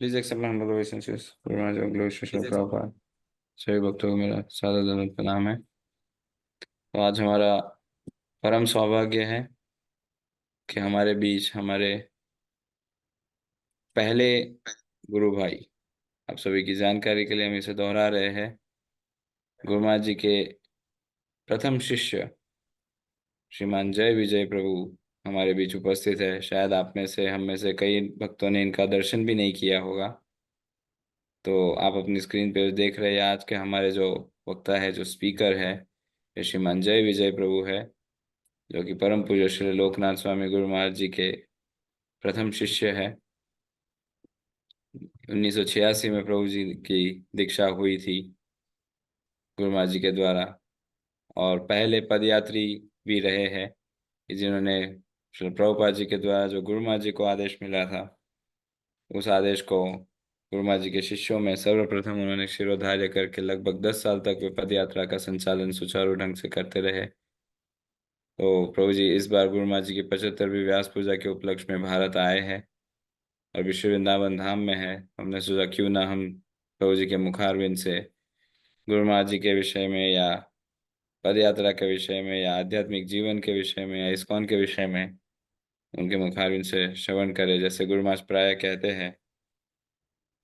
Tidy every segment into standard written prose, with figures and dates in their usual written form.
Please accept my humble obeisances. Guru Maharaj glory Shri Prabhupada. सभी भक्तों को मेरा सादर दंडवत प्रणाम है। तो आज हमारा परम सौभाग्य है कि हमारे बीच हमारे पहले गुरु भाई, आप सभी की जानकारी के लिए हम इसे दोहरा रहे हैं, गुरु महाराज जी के प्रथम शिष्य श्रीमान जय विजय प्रभु हमारे बीच उपस्थित है। शायद आप में से, हम में से कई भक्तों ने इनका दर्शन भी नहीं किया होगा। तो आप अपनी स्क्रीन पे देख रहे हैं आज के हमारे जो वक्ता है, जो स्पीकर है, ये श्रीमान जय विजय प्रभु है, जो कि परम पूज्य श्री लोकनाथ स्वामी गुरु महाराज जी के प्रथम शिष्य है। 1986 में प्रभु जी की दीक्षा हुई थी गुरु महाराज जी के द्वारा, और पहले पदयात्री भी रहे हैं कि जिन्होंने श्री प्रभुपाद जी के द्वारा जो गुरु महाराज जी को आदेश मिला था, उस आदेश को गुरु महाराज जी के शिष्यों में सर्वप्रथम उन्होंने शिरोधार्य करके लगभग 10 साल तक वे पद यात्रा का संचालन सुचारू ढंग से करते रहे। तो प्रभु जी इस बार गुरु महाराज जी की 75वीं व्यास पूजा के उपलक्ष्य में भारत आए हैं और विश्व वृंदावन धाम में है। हमने सोचा क्यों ना हम प्रभु जी के मुखारविंद से गुरु महाराज जी के विषय में, या पद यात्रा के विषय में, या आध्यात्मिक जीवन के विषय में, या इस्कॉन के विषय में उनके मुखारविंद से श्रवण करें। जैसे गुरु महाराज प्राय कहते हैं,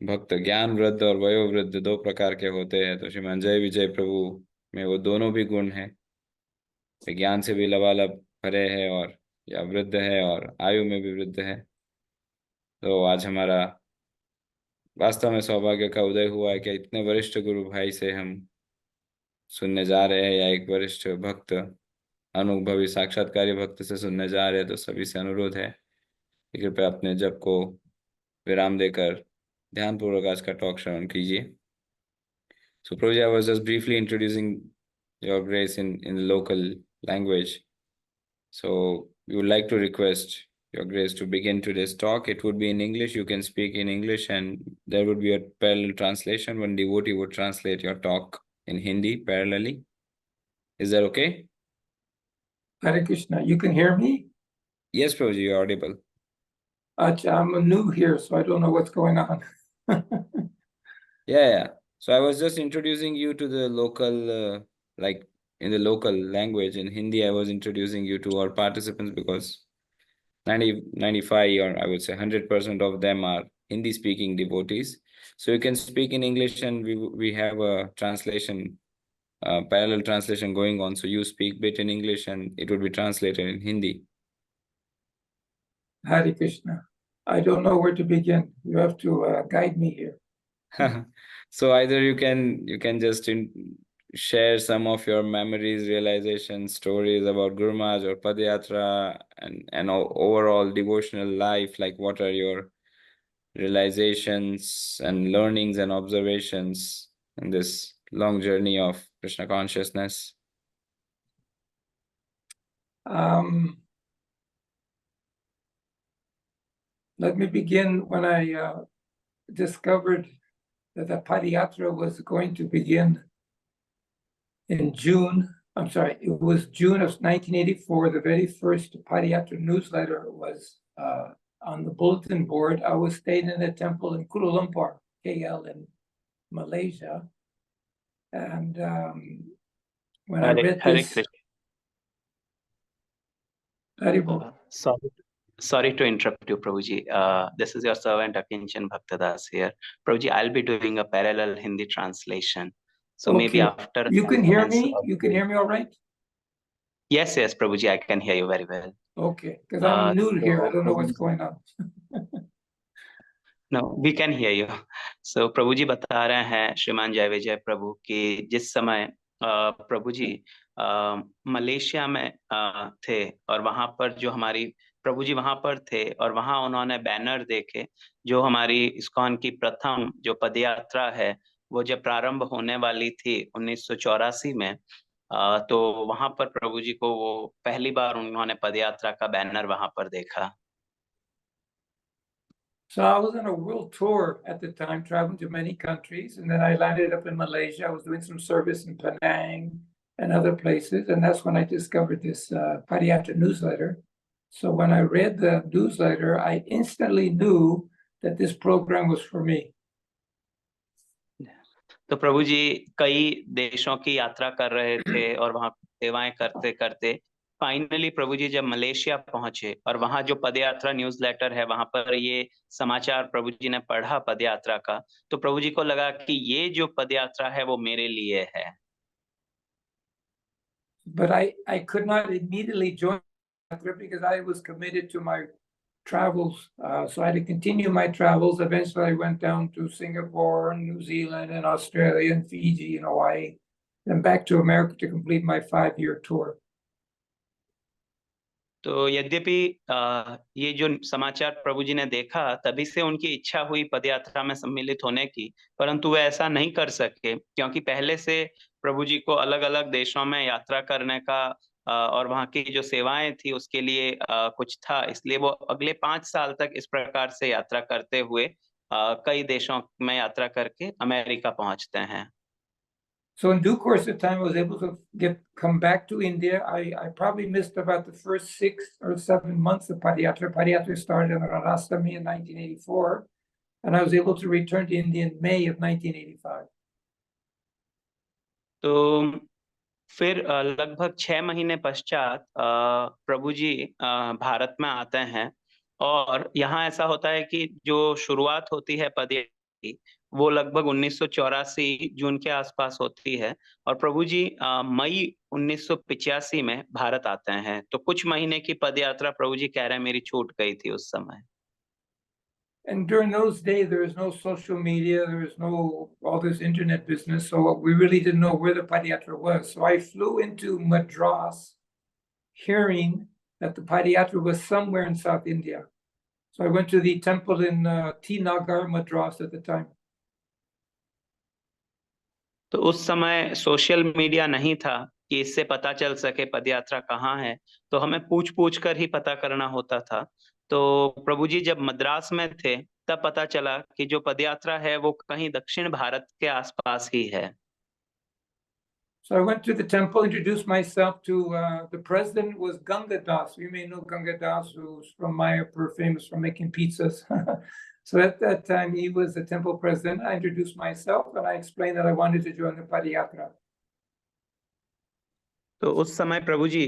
भक्त ज्ञान वृद्ध और वयोवृद्ध दो प्रकार के होते हैं। तो श्रीमान जय विजय प्रभु में वो दोनों भी गुण हैं। वे ज्ञान से भी लबालब भरे हैं, और या वृद्ध है, और आयु में भी वृद्ध है। तो आज हमारा वास्तव में सौभाग्य का उदय हुआ है कि इतने वरिष्ठ गुरु भाई से हम सुनने जा रहे हैं, या एक वरिष्ठ भक्त, अनुभवी साक्षात्कारी भक्त से सुनने जा रहे हैं। तो सभी से अनुरोध है कि कृपया अपने जप को विराम देकर ध्यानपूर्वक आज का टॉक श्रवण कीजिए। So, Prabhuji, I was just briefly introducing your grace in the local language. So, we would like to request your grace to begin today's talk. It would be in English. You can speak in English, and there would be a parallel translation. One devotee would translate your talk in Hindi parallelly. Is that okay? Hare Krishna. You can hear me? Yes, Prabhuji, you're audible. I'm new here, so I don't know what's going on. Yeah. So I was just introducing you to the local, like in the local language. In Hindi, I was introducing you to our participants because 95, or I would say 100% of them are Hindi speaking devotees. So you can speak in English, and we have a translation, parallel translation going on. So you speak bit in English and it would be translated in Hindi. Hare Krishna. I don't know where to begin. You have to guide me here. So either you can just share some of your memories, realizations, stories about Guru Maharaj or Padayatra, and overall devotional life. Like, what are your realizations and learnings and observations in this long journey of Krishna consciousness? Let me begin when I discovered that the Padayatra was going to begin in June. I'm sorry, it was June of 1984. The very first Padayatra newsletter was on the bulletin board. I was staying in a temple in Kuala Lumpur, KL, in Malaysia. And when I read this... Haribol. Sorry to interrupt you, Prabhuji. This is your servant Akinchan Bhaktadas here. Prabhuji, I'll be doing a parallel Hindi translation. So Okay. maybe after... You can hear me? You can hear me all right? Yes, Prabhuji, I can hear you very well. Okay, because I'm new here. I don't know what's going on. No, we can hear you. So प्रभु जी बता रहे हैं श्रीमान जय विजय प्रभु कि जिस समय प्रभु जी Malaysia में थे, और वहां पर जो हमारी प्रभु जी वहां पर थे, और वहां उन्होंने बैनर देखे जो हमारी इस्कॉन की प्रथम जो पदयात्रा है वो जब प्रारंभ होने वाली थी 1984 में, तो वहां पर प्रभु जी को वो पहली बार उन्होंने पदयात्रा का बैनर वहां पर देखा। So I was on a world tour at the time, traveling to many countries, and then I landed up in Malaysia. I was doing some service in Penang and other places, and that's when I discovered this Padayatra newsletter. So when I read the newsletter, I instantly knew that this program was for me. तो प्रभु जी कई देशों की यात्रा कर रहे थे और वहां सेवाएं करते करते फाइनली प्रभु जी जब मलेशिया पहुंचे और वहां जो पदयात्रा न्यूज़लेटर है वहां पर ये समाचार प्रभु जी ने पढ़ा पदयात्रा का, तो प्रभु जी को लगा कि ये जो पदयात्रा है वो मेरे लिए है। But I could not immediately join because I was committed to my travels. So I had to continue my travels. Eventually, I went down to Singapore and New Zealand and Australia and Fiji and Hawaii, then back to America to complete my 5-year tour. तो यद्यपि ये जो समाचार प्रभु जी ने देखा तभी से उनकी इच्छा हुई पदयात्रा में सम्मिलित होने की, परंतु वे ऐसा नहीं कर सके क्योंकि पहले से प्रभु जी को अलग अलग देशों में यात्रा करने का और वहाँ की जो सेवाएं थी उसके लिए कुछ था, इसलिए वो अगले 5 साल तक इस प्रकार से यात्रा करते हुए कई देशों में यात्रा करके अमेरिका पहुंचते हैं। So in due course of time, I was able to come back to India. I probably missed about the first 6 or 7 months of Padayatra. Padayatra started in Ranastami in 1984, and I was able to return to India in May of 1985. तो फिर लगभग 6 महीने पश्चात प्रभु जी भारत में आते हैं और यहाँ ऐसा होता है कि जो शुरुआत होती है पदयात्रा की वो लगभग 1984 जून के आसपास होती है और प्रभु जी मई 1985 में भारत आते हैं। तो कुछ महीने की पदयात्रा प्रभु जी कह रहे हैं मेरी छूट गई थी उस समय। And during those days, there was no social media, there was no all this internet business, so we really didn't know where the Padayatra was. So I flew into Madras, hearing that the Padayatra was somewhere in South India. So I went to the temple in T Nagar, Madras at the time. तो उस समय social media नहीं था कि इससे पता चल सके पदयात्रा कहाँ है, तो हमें पूछ कर ही पता करना होता था। तो प्रभु जी जब मद्रास में थे तब पता चला कि जो पदयात्रा है वो कहीं दक्षिण भारत के आसपास ही है। So I went to the temple, introduced myself to the president was Ganga Das. You may know Ganga Das, who's from Mayapur, famous for making pizzas. So at that time, he was the temple president. I introduced myself and I explained that I wanted to join the Padayatra. तो उस समय प्रभु जी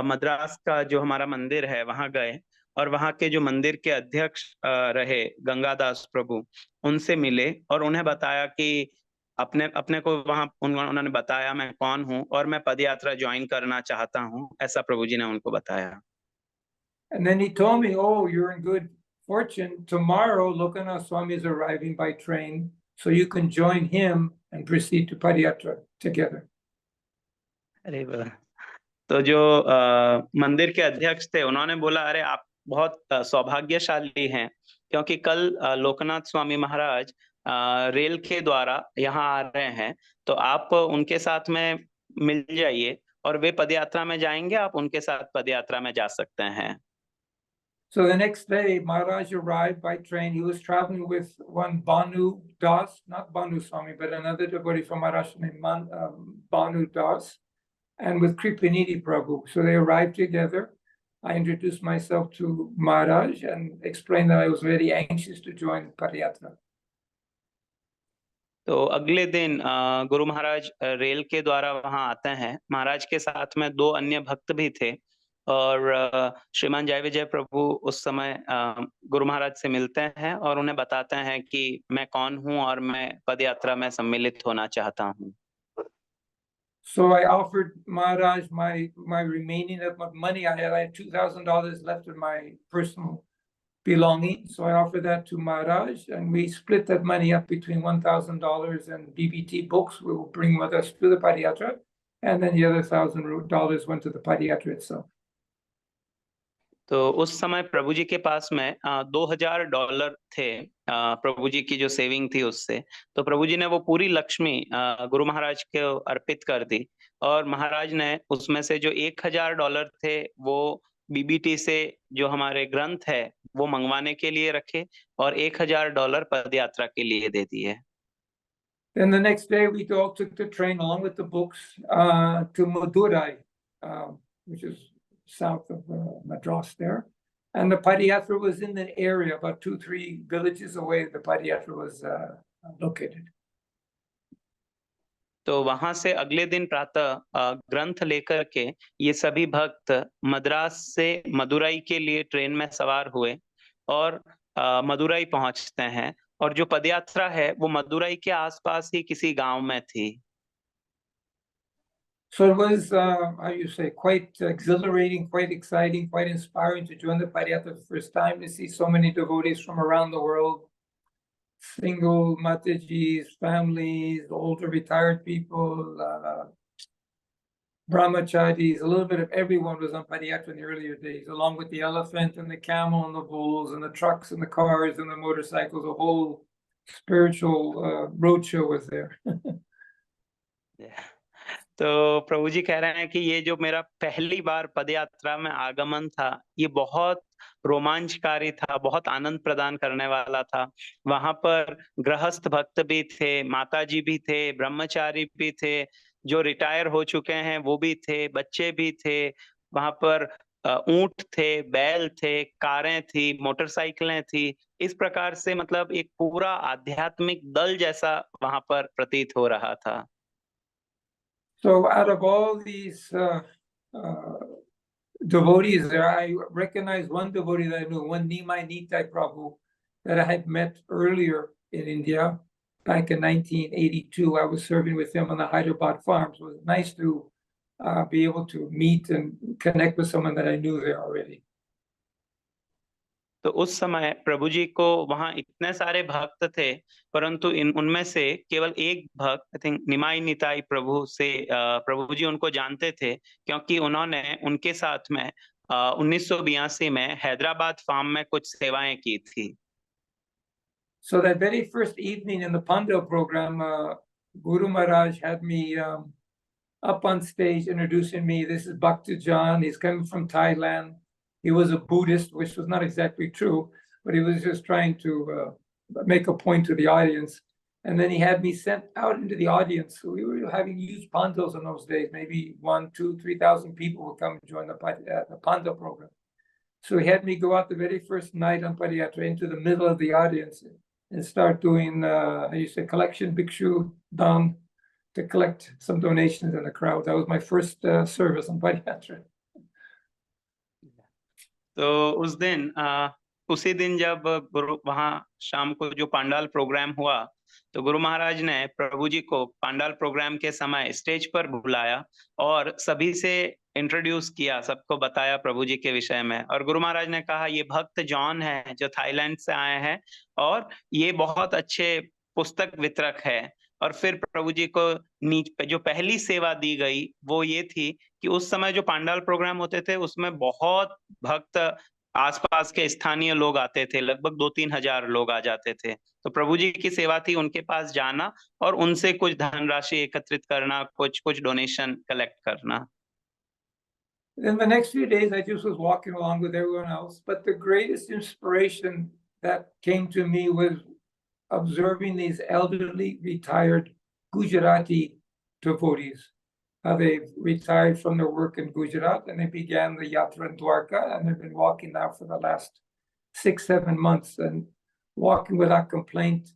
मद्रास का जो हमारा मंदिर है वहां गए और वहां के जो मंदिर के अध्यक्ष रहे गंगादास प्रभु, उनसे मिले और उन्हें बताया कि अपने को वहां उन्होंने बताया मैं कौन हूं और मैं पदयात्रा ज्वाइन करना चाहता हूं, ऐसा प्रभु जी ने उनको बताया। And then he told me, oh, you're in good fortune. Tomorrow, Lokanath Swami is arriving by train, so you can join him and proceed to Padayatra together. अरे वाह। तो जो मंदिर के अध्यक्ष थे उन्होंने बोला अरे आप बहुत सौभाग्यशाली हैं क्योंकि कल लोकनाथ स्वामी महाराज रेल के द्वारा यहाँ आ रहे हैं, तो आप उनके साथ में मिल जाइए और वे पदयात्रा में जाएंगे, आप उनके साथ पदयात्रा में जा सकते हैं। So the next day, Maharaj arrived by train. He was traveling with one Banu Das, not Banu Swami, but another devotee from Maharashtra named Banu Das, and with Kripanidhi Prabhu. So they arrived together. I introduced myself to Maharaj and explained that I was very anxious to join Padayatra. तो अगले दिन Guru Maharaj rail के द्वारा वहां आते हैं, महाराज के साथ में 2 अन्य भक्त भी थे और श्रीमान जय विजय प्रभु उस समय गुरु महाराज से मिलते हैं और उन्हें बताते हैं कि मैं कौन हूं और मैं पदयात्रा में सम्मिलित होना चाहता हूं। So I offered Maharaj my remaining of my money. I had $2,000 left in my personal belongings. So I offered that to Maharaj, and we split that money up between $1,000 and BBT books we will bring with us to the Padayatra, and then the other $1,000 went to the Padayatra itself. तो उस समय प्रभु जी के पास में $2,000 थे प्रभु जी की जो saving थी उससे, तो प्रभु जी ने वो पूरी लक्ष्मी गुरु महाराज को अर्पित कर दी और महाराज ने उसमें से जो $1,000 थे वो बीबीटी से जो हमारे ग्रंथ है वो मंगवाने के लिए रखे और $1,000 पदयात्रा के लिए दे दिए। Then the next day we all took the train along with the books to Madurai, which is south of Madras there. And the Padayatra was in the area, about 2-3 villages away. The Padayatra was located. तो वहां से अगले दिन प्रातः ग्रंथ लेकर के ये सभी भक्त मद्रास से मदुरई के लिए ट्रेन में सवार हुए और मदुरई पहुंचते हैं और जो पदयात्रा है वो मदुरई के आसपास ही किसी गांव में थी. So it was, how you say, quite exhilarating, quite exciting, quite inspiring to join the Padayatra the first time, to see so many devotees from around the world, single Matajis, families, older retired people, brahmacharis, a little bit of everyone was on Padayatra in the earlier days, along with the elephant and the camel and the bulls and the trucks and the cars and the motorcycles. A whole spiritual roadshow was there. तो प्रभु जी कह रहे हैं कि ये जो मेरा पहली बार पदयात्रा में आगमन था ये बहुत रोमांचकारी था, बहुत आनंद प्रदान करने वाला था. वहां पर गृहस्थ भक्त भी थे, माताजी भी थे, ब्रह्मचारी भी थे, जो रिटायर हो चुके हैं वो भी थे, बच्चे भी थे. वहां पर ऊंट थे, बैल थे, कारें थी, मोटरसाइकिलें थी. इस प्रकार से मतलब एक पूरा आध्यात्मिक दल जैसा वहां पर प्रतीत हो रहा था. So out of all these devotees there, I recognized one devotee that I knew, one Nimai Nitai Prabhu, that I had met earlier in India back in 1982. I was serving with him on the Hyderabad farm. So it was nice to be able to meet and connect with someone that I knew there already. तो उस समय प्रभु जी को वहां इतने सारे भक्त थे, परंतु उनमें से केवल एक भक्त, आई थिंक निमाई निताई प्रभु से प्रभु जी उनको जानते थे क्योंकि उन्होंने उनके साथ में 1982 में हैदराबाद फार्म में कुछ सेवाएं की थी. So that very first evening in the Pandal program, Guru Maharaj had me up on stage introducing me. This is Bhakti John. He's coming from Thailand. He was a Buddhist, which was not exactly true, but he was just trying to make a point to the audience. And then he had me sent out into the audience. So we were having huge pandals in those days. Maybe 1,000, 2,000, 3,000 people would come and join the pandal program. So he had me go out the very first night on Padayatra into the middle of the audience and start doing, I used to collection bhikshu dan, to collect some donations in the crowd. That was my first service on Padayatra. तो उस दिन उसी दिन जब गुरु वहां शाम को जो पांडाल प्रोग्राम हुआ तो गुरु महाराज ने प्रभु जी को पांडाल प्रोग्राम के समय स्टेज पर बुलाया और सभी से इंट्रोड्यूस किया, सबको बताया प्रभु जी के विषय में. और गुरु महाराज ने कहा ये भक्त जॉन है जो थाईलैंड से आए हैं और ये बहुत अच्छे पुस्तक वितरक है. और फिर प्रभु जी को जो पहली सेवा दी गई वो ये थी कि उस समय जो पांडाल प्रोग्राम होते थे उसमें बहुत भक्त आसपास के स्थानीय लोग आते थे, लगभग 2-3 हजार लोग आ जाते थे. तो प्रभु जी की सेवा थी उनके पास जाना और उनसे कुछ धनराशि एकत्रित करना, कुछ डोनेशन कलेक्ट करना. In the next few days, I just was walking along with everyone else, but the greatest inspiration that came to me was observing these elderly retired Gujarati devotees. They retired from their work in Gujarat and they began the Yatra in Dwarka, and they've been walking now for the last 6-7 months and walking without complaint,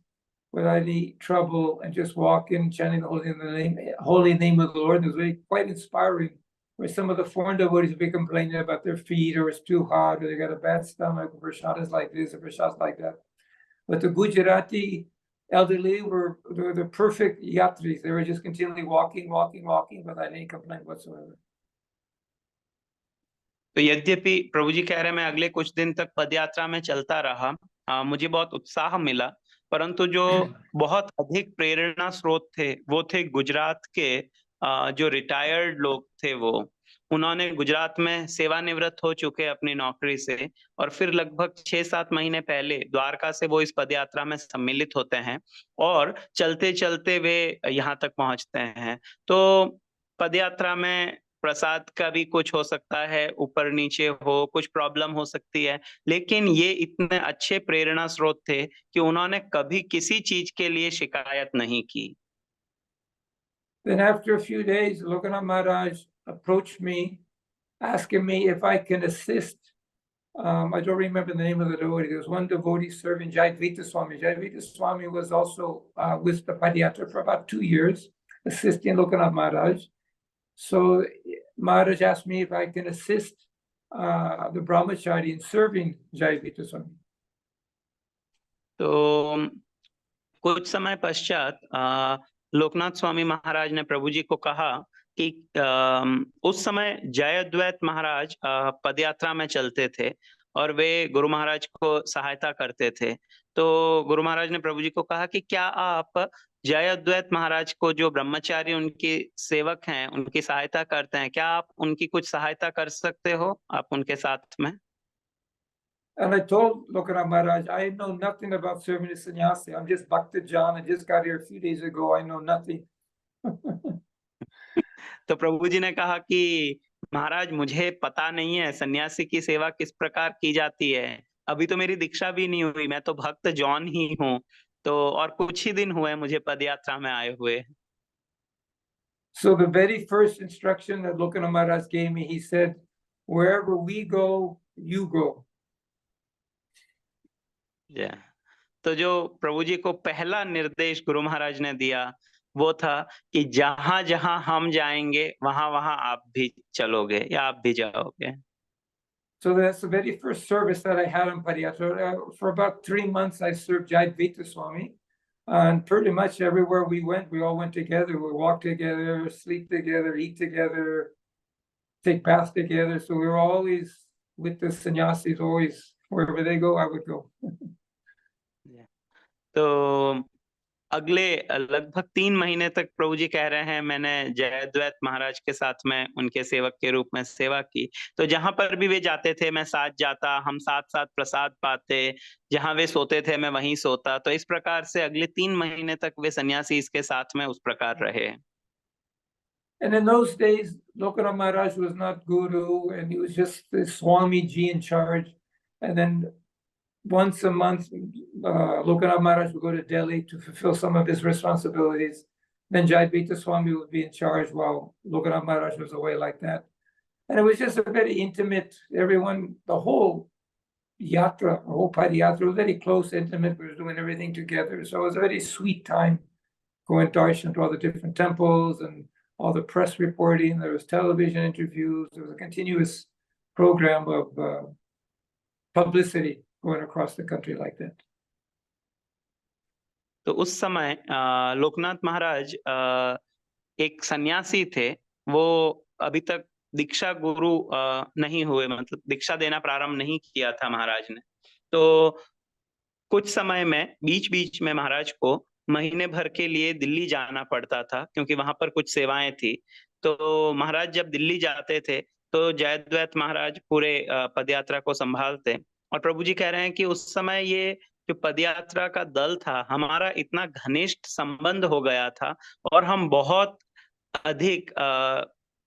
without any trouble, and just walking, chanting the holy name of the Lord. It was really quite inspiring. Where some of the foreign devotees would be complaining about their feet, or it's too hot, or they got a bad stomach, or prasad like this, or prasad like that. But the Gujarati elderly were the perfect yatris. They were just continually walking without any complaint whatsoever. तो यद्यपि प्रभु जी कह रहे हैं मैं अगले कुछ दिन तक पदयात्रा में चलता रहा, मुझे बहुत उत्साह मिला, परंतु जो बहुत अधिक प्रेरणा स्रोत थे वो थे गुजरात के जो रिटायर्ड लोग थे. वो उन्होंने गुजरात में सेवानिवृत्त हो चुके अपनी नौकरी से और फिर लगभग 6-7 महीने पहले द्वारका से वो इस पदयात्रा में सम्मिलित होते हैं और चलते चलते वे यहाँ तक पहुंचते हैं. तो पदयात्रा में प्रसाद का भी कुछ हो सकता है, ऊपर नीचे हो, कुछ प्रॉब्लम हो सकती है, लेकिन ये इतने अच्छे प्रेरणा स्रोत थे कि उन्होंने कभी किसी चीज के लिए शिकायत नहीं की. Then after a few days, Lokanath Maharaj approached me, asking me if I can assist I don't remember the name of the devotee. There was one devotee serving Jayadvaita Swami. Jayadvaita Swami was also with the Padiyatra for about 2 years, assisting Lokanath Maharaj. So Maharaj asked me if I can assist the brahmachari in serving Jayadvaita Swami. तो कुछ समय पश्चात लोकनाथ स्वामी महाराज ने प्रभु जी को कहा कि उस समय जयद्वैत महाराज पदयात्रा में चलते थे और वे गुरु महाराज को सहायता करते थे। तो गुरु महाराज ने प्रभु जी को कहा कि क्या आप जयद्वैत महाराज को, जो ब्रह्मचारी उनके सेवक हैं, उनकी सहायता करते हैं, क्या आप उनकी कुछ सहायता कर सकते हो आप उनके साथ में? And I told Lokanath Maharaj, I know nothing about serving a sannyasi. I'm just Bhakta Jan. I just got here a few days ago. I know nothing. तो प्रभु जी ने कहा कि महाराज मुझे पता नहीं है सन्यासी की सेवा किस प्रकार की जाती है, अभी तो मेरी दीक्षा भी नहीं हुई, मैं तो भक्त जॉन ही हूँ, तो और कुछ ही दिन हुए मुझे पदयात्रा में आए हुए। So the very first instruction that Lokanath Maharaj gave me, he said, wherever we go, you go. Yeah. तो जो प्रभु जी को पहला निर्देश गुरु महाराज ने दिया वो था कि जहां जहां हम जाएंगे वहां वहां आप भी चलोगे या आप भी जाओगे। So that's the very first service that I had on Padiyatra. For about 3 months, I served Jayadvaita Swami. And pretty much everywhere we went, we all went together. We walked together, sleep together, eat together, take baths together. So we were always with the sannyasis, always wherever they go, I would go. तो अगले लगभग 3 महीने तक प्रभु जी कह रहे हैं मैंने जयद्वैत महाराज के साथ में उनके सेवक के रूप में सेवा की। तो जहां पर भी वे जाते थे मैं साथ जाता, हम साथ साथ प्रसाद पाते, जहां वे सोते थे मैं वहीं सोता। तो इस प्रकार से अगले 3 महीने तक वे सन्यासी इसके साथ में उस प्रकार रहे। And in those days, Lokanath Maharaj was not guru, and he was just the Swami Ji in charge. And then once a month, Lokanath Maharaj would go to Delhi to fulfill some of his responsibilities. Then Jayadvaita Swami would be in charge while Lokanath Maharaj was away like that. And it was just a very intimate, everyone, the whole yatra, the whole Padiyatra was very close, intimate. We were doing everything together. So it was a very sweet time going darshan to all the different temples and all the press reporting. There was television interviews. There was a continuous program of publicity going across the country like that. तो उस समय लोकनाथ महाराज एक सन्यासी थे, वो अभी तक दीक्षा गुरु नहीं हुए, मतलब दीक्षा देना प्रारंभ नहीं किया था महाराज ने। तो कुछ समय में बीच बीच में महाराज को महीने भर के लिए दिल्ली जाना पड़ता था क्योंकि वहां पर कुछ सेवाएं थी। तो महाराज जब दिल्ली जाते थे तो जयद्वैत महाराज पूरे पदयात्रा को संभालते। और प्रभु जी कह रहे हैं कि उस समय ये जो पदयात्रा का दल था हमारा इतना घनिष्ठ संबंध हो गया था और हम बहुत अधिक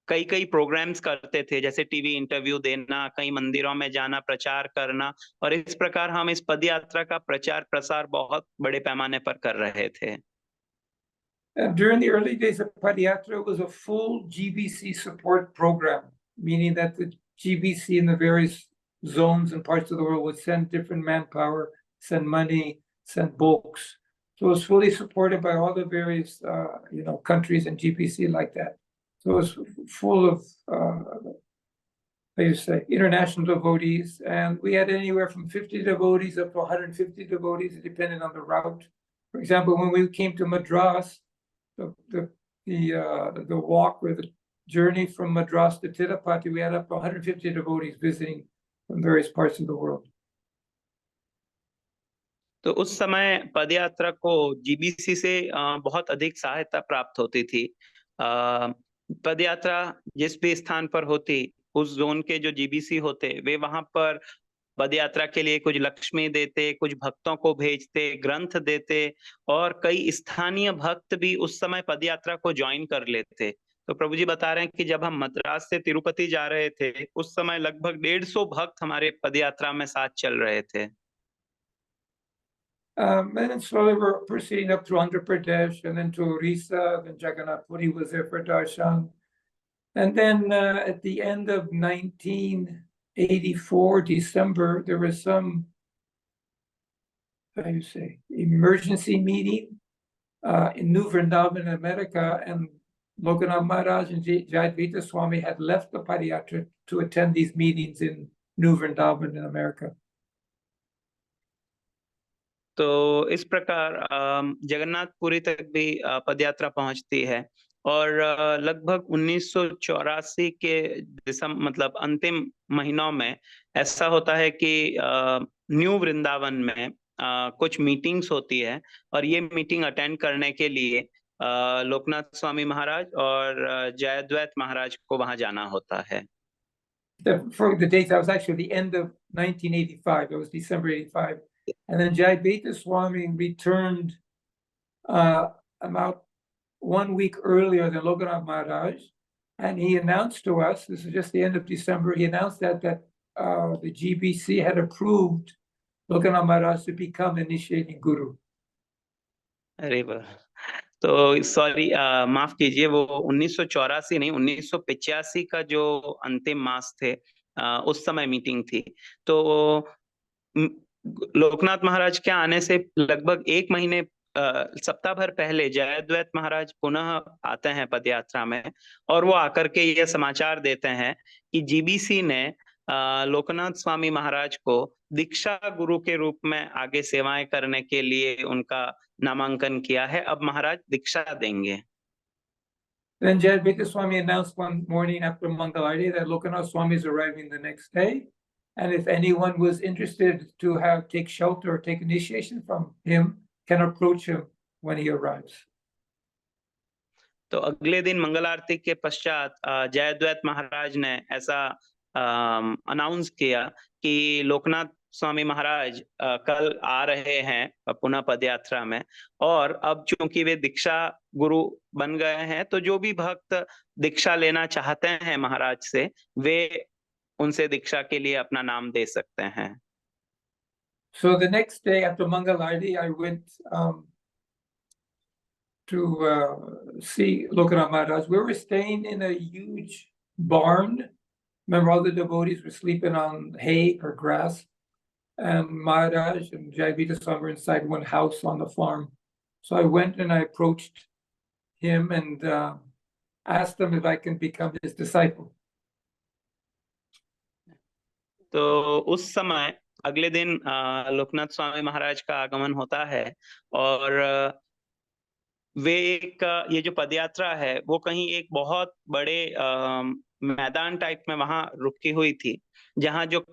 कई कई प्रोग्राम्स करते थे, जैसे टीवी इंटरव्यू देना, कई मंदिरों में जाना, प्रचार करना, और इस प्रकार हम इस पदयात्रा का प्रचार प्रसार बहुत बड़े पैमाने पर कर रहे थे। During the early days of Padiyatra, it was a full GBC support program, meaning that the GBC in the various zones and parts of the world would send different manpower, send money, send books. So it was fully supported by all the various, countries in GBC like that. So it was full of, international devotees. And we had anywhere from 50 devotees up to 150 devotees, depending on the route. For example, when we came to Madras, the walk or the journey from Madras to Tirupati, we had up to 150 devotees visiting from various parts of the world. तो उस समय पदयात्रा को GBC से बहुत अधिक सहायता प्राप्त होती थी। पदयात्रा जिस भी स्थान पर होती, उस जोन के जो जीबीसी होते वे वहां पर पदयात्रा के लिए कुछ लक्ष्मी देते, कुछ भक्तों को भेजते, ग्रंथ देते, और कई स्थानीय भक्त भी उस समय पदयात्रा को ज्वाइन कर लेते। तो प्रभु जी बता रहे हैं कि जब हम मद्रास से तिरुपति जा रहे थे उस समय लगभग 150 भक्त हमारे पदयात्रा में साथ चल रहे थे। And then slowly we're proceeding up through Andhra Pradesh and then to Orissa, then Jagannath Puri was there for darshan. And then at the end of 19 1984, December, there was some, how do you say, emergency meeting in New Vrindavan, America, and Lokanath Maharaj and Jayadvaita Swami had left the Padayatra to attend these meetings in New Vrindavan in America. तो इस प्रकार जगन्नाथपुरी तक भी पदयात्रा पहुंचती है और लगभग 1984 के दिसंबर मतलब अंतिम महीनों में ऐसा होता है कि न्यू वृंदावन में कुछ मीटिंग्स होती है और ये मीटिंग अटेंड करने के लिए लोकनाथ स्वामी महाराज और जयद्वैत महाराज को वहां जाना होता है. For the dates, that was actually the end of 1985. It was December 85. And then Jayadvaita Swami returned about 1 week earlier than Lokanath Maharaj. And he announced to us, this is just the end of December, he announced that the GBC had approved Lokanath Maharaj to become initiating guru. अरे वाह. तो sorry माफ कीजिए, वो 1984 नहीं 1985 का जो अंतिम मास थे उस समय मीटिंग थी. तो लोकनाथ महाराज के आने से लगभग 1 महीने सप्ताह भर पहले जयद्वैत महाराज पुनः आते हैं पदयात्रा में और वो आकर के ये समाचार देते हैं कि जीबीसी ने लोकनाथ स्वामी महाराज को दीक्षा गुरु के रूप में आगे सेवाएं करने के लिए उनका नामांकन किया है. अब महाराज दीक्षा देंगे. Then Jayadvaita Swami announced one morning after Mangalarti that Lokanath Swami is arriving the next day, and if anyone was interested to take shelter or take initiation from him, can approach him when he arrives. तो अगले दिन मंगल आरती के पश्चात जयद्वैत महाराज ने ऐसा announce किया कि लोकनाथ स्वामी महाराज कल आ रहे हैं पुनः पदयात्रा में और अब चूंकि वे दीक्षा गुरु बन गए हैं तो जो भी भक्त दीक्षा लेना चाहते हैं महाराज से वे उनसे दीक्षा के लिए अपना नाम दे सकते हैं. So the next day after Mangal Arati, I went to see Lokanath Maharaj. We were staying in a huge barn. Remember, all the devotees were sleeping on hay or grass. And Maharaj and Jayadvaita Swami were inside one house on the farm. So I went and I approached him and asked him if I can become his disciple. तो उस समय अगले दिन लोकनाथ स्वामी महाराज का आगमन होता है और वे ये जो पदयात्रा है वो कहीं एक बहुत बड़े मैदान टाइप में वहां रुकी हुई थी जहां जो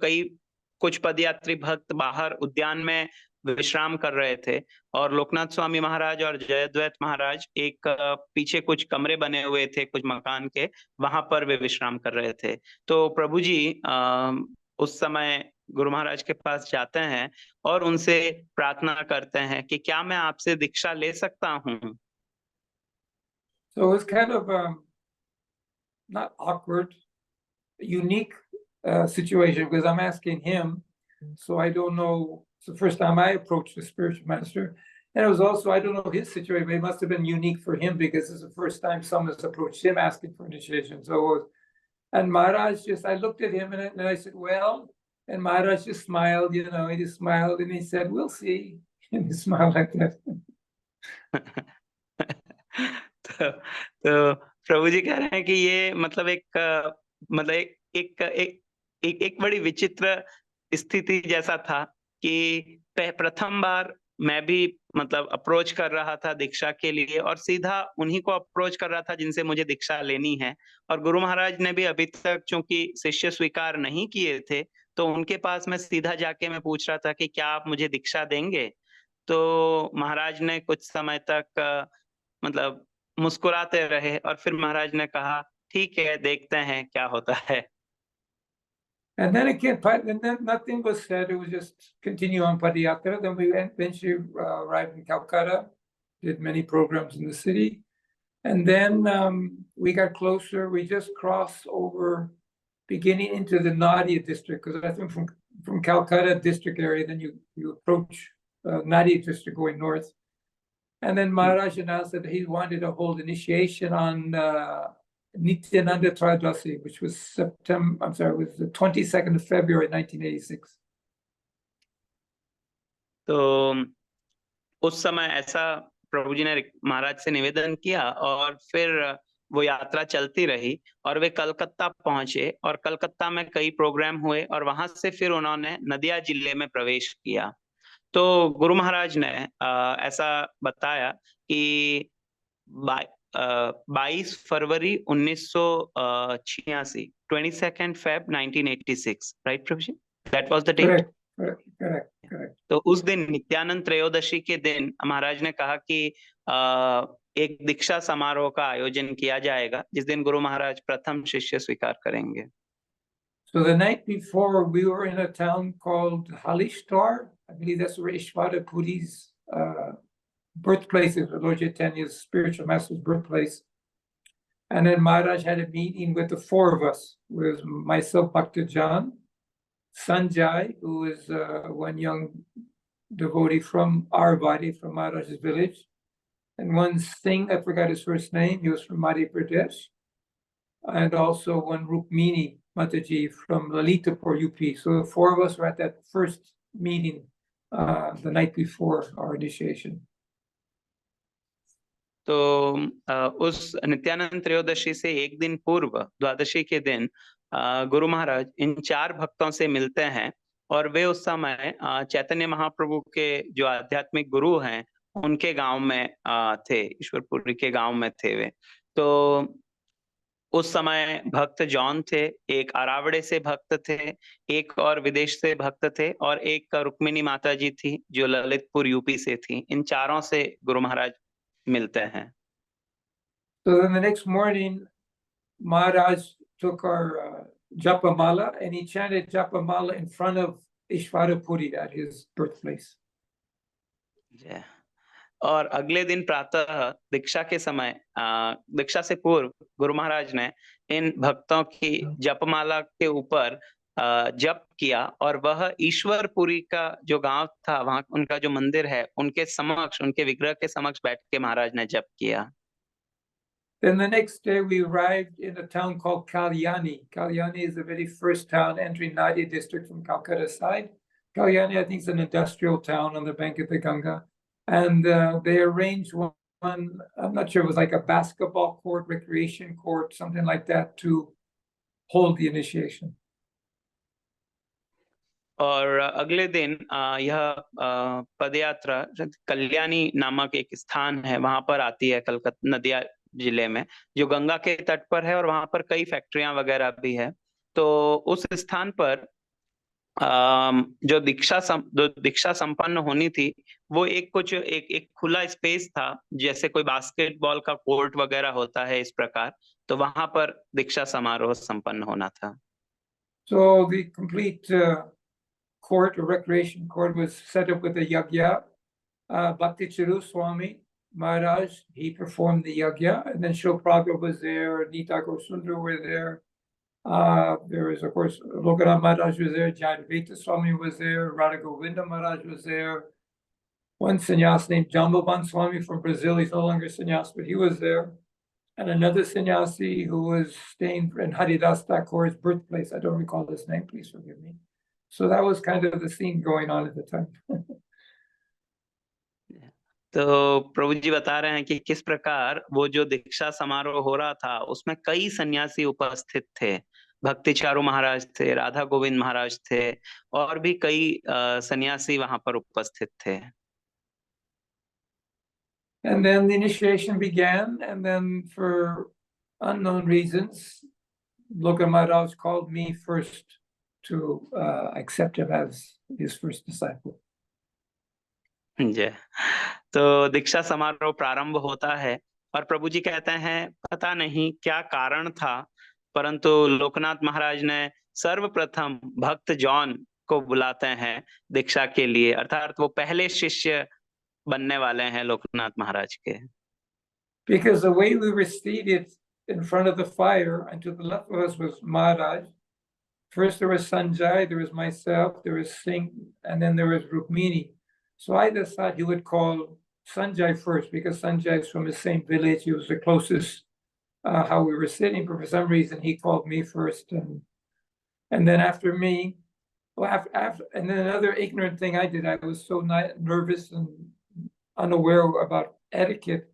कुछ पदयात्री भक्त बाहर उद्यान में विश्राम कर रहे थे और लोकनाथ स्वामी महाराज और जयद्वैत महाराज एक पीछे कुछ कमरे बने हुए थे कुछ मकान के वहां पर वे विश्राम कर रहे थे. तो प्रभु जी उस समय गुरु महाराज के पास जाते हैं और उनसे प्रार्थना करते हैं कि क्या मैं आपसे दीक्षा ले सकता हूँ. So it was kind of not awkward, unique situation because I'm asking him, so I don't know. It's the first time I approached the spiritual master, and it was also I don't know his situation, but it must have been unique for him because it's the first time someone's approached him asking for initiation. So, and Maharaj I looked at him and I said, well, and Maharaj just smiled, he just smiled and he said, we'll see, and he smiled like that. तो प्रभु जी कह रहे हैं कि ये मतलब एक बड़ी विचित्र स्थिति जैसा था कि प्रथम बार मैं भी मतलब अप्रोच कर रहा था दीक्षा के लिए और सीधा उन्हीं को अप्रोच कर रहा था जिनसे मुझे दीक्षा लेनी है और गुरु महाराज ने भी अभी तक चूंकि शिष्य स्वीकार नहीं किए थे तो उनके पास मैं सीधा जाके मैं पूछ रहा था कि क्या आप मुझे दीक्षा देंगे. तो महाराज ने कुछ समय तक मतलब मुस्कुराते रहे और फिर महाराज ने कहा ठीक है देखते हैं क्या होता है. And then again, and then nothing was said. It was just continue on Padayatra. Then we eventually arrived in Calcutta, did many programs in the city. And then we got closer. We just crossed over, beginning into the Nadia district, because I think from Calcutta district area, then you approach Nadia district going north. And then Maharaj announced that he wanted to hold initiation on Nityananda Tradasi, which was was the 22nd of February 1986. तो उस समय ऐसा प्रभु जी ने महाराज से निवेदन किया और फिर वो यात्रा चलती रही और वे कलकत्ता पहुंचे और कलकत्ता में कई प्रोग्राम हुए और वहां से फिर उन्होंने नदिया जिले में प्रवेश किया। तो गुरु महाराज ने ऐसा बताया कि 22 फरवरी 1986, 22nd Feb 1986, right Prabhu ji? That was the date. Correct. तो उस दिन नित्यानंद त्रयोदशी के दिन महाराज ने कहा कि एक दीक्षा समारोह का आयोजन किया जाएगा जिस दिन गुरु महाराज प्रथम शिष्य स्वीकार करेंगे। So the night before, we were in a town called Halishtar. I believe that's where Ishvara Puri's birthplace is, Lord Chaitanya's spiritual master's birthplace. And then Maharaj had a meeting with the four of us, with myself, Bhakta Jan, Sanjay, who is one young devotee from Arvadi, from Maharaj's village, and one Singh, I forgot his first name, he was from Madhya Pradesh, and also one Rukmini Mataji from Lalitapur, UP. So the four of us were at that first meeting the night before our initiation. तो उस नित्यानंद त्रयोदशी से एक दिन पूर्व द्वादशी के दिन गुरु महाराज इन चार भक्तों से मिलते हैं और वे उस समय चैतन्य महाप्रभु के जो आध्यात्मिक गुरु हैं उनके गांव में थे, ईश्वरपुरी के गांव में थे वे। तो उस समय भक्त जॉन थे, एक अरावड़े से भक्त थे, एक और विदेश से भक्त थे और एक रुक्मिणी माता जी थी जो ललितपुर यूपी से थी। इन चारों से गुरु महाराज मिलते हैं। So then the next morning, Maharaj took our Japamala and he chanted Japamala in front of Ishvarapuri at his birthplace. Yeah. और अगले दिन प्रातः दीक्षा के समय दीक्षा से पूर्व गुरु महाराज ने इन भक्तों की जपमाला के ऊपर जप किया और वह ईश्वरपुरी का जो गांव था वहां उनका जो मंदिर है उनके समक्ष, उनके विग्रह के समक्ष बैठ के महाराज ने जप किया। Then the next day we arrived in a town called Kalyani. Kalyani is the very first town entering Nadia district from Calcutta side. Kalyani, I think, is an industrial town on the bank of the Ganga. And they arranged one, I'm not sure, it was like a basketball court, recreation court, something like that, to hold the initiation. और अगले दिन यह पदयात्रा कल्याणी नामक एक स्थान है, वहां पर आती है कलकत्ता नदिया जिले में, जो गंगा के तट पर है और वहां पर कई फैक्ट्रियां वगैरह भी है। तो उस स्थान पर जो दीक्षा संपन्न होनी थी वो एक खुला स्पेस था, जैसे कोई बास्केटबॉल का कोर्ट वगैरह होता है इस प्रकार, तो वहां पर दीक्षा समारोह संपन्न होना था। So the complete court or recreation court was set up with a yagya. Bhakti Chiru Swami Maharaj, he performed the yagya, and then Shoprabha was there, Nita Gosundar were there. There was, of course, Lokanath Maharaj was there, Jayadvaita Swami was there, Radha Govinda Maharaj was there. One sannyas named Jambalban Swami from Brazil, he's no longer sannyas, but he was there. And another sannyasi who was staying in Haridas Thakur's birthplace. I don't recall his name, please forgive me. So that was kind of the scene going on at the time. तो प्रभु जी बता रहे हैं कि किस प्रकार वो जो दीक्षा समारोह हो रहा था उसमें कई सन्यासी उपस्थित थे। भक्ति चारू महाराज थे, राधा गोविंद महाराज थे और भी कई सन्यासी वहां पर उपस्थित थे। And then the initiation began, and then for unknown reasons, Lokanath Maharaj called me first to accept him as his first disciple. जय। तो दीक्षा समारोह प्रारंभ होता है और प्रभु जी कहते हैं पता नहीं क्या कारण था, परंतु लोकनाथ महाराज ने सर्वप्रथम भक्त जॉन को बुलाते हैं दीक्षा के लिए, अर्थात वो पहले शिष्य बनने वाले हैं लोकनाथ महाराज के। Because the way we were seated in front of the fire, and to the left of us was Maharaj. First there was Sanjay, there was myself, there was Singh, and then there was Rukmini. So I just thought he would call Sanjay first, because Sanjay is from the same village. He was the closest how we were sitting, but for some reason he called me first, and then after me, well, after, and then another ignorant thing I did, I was so nervous and unaware about etiquette.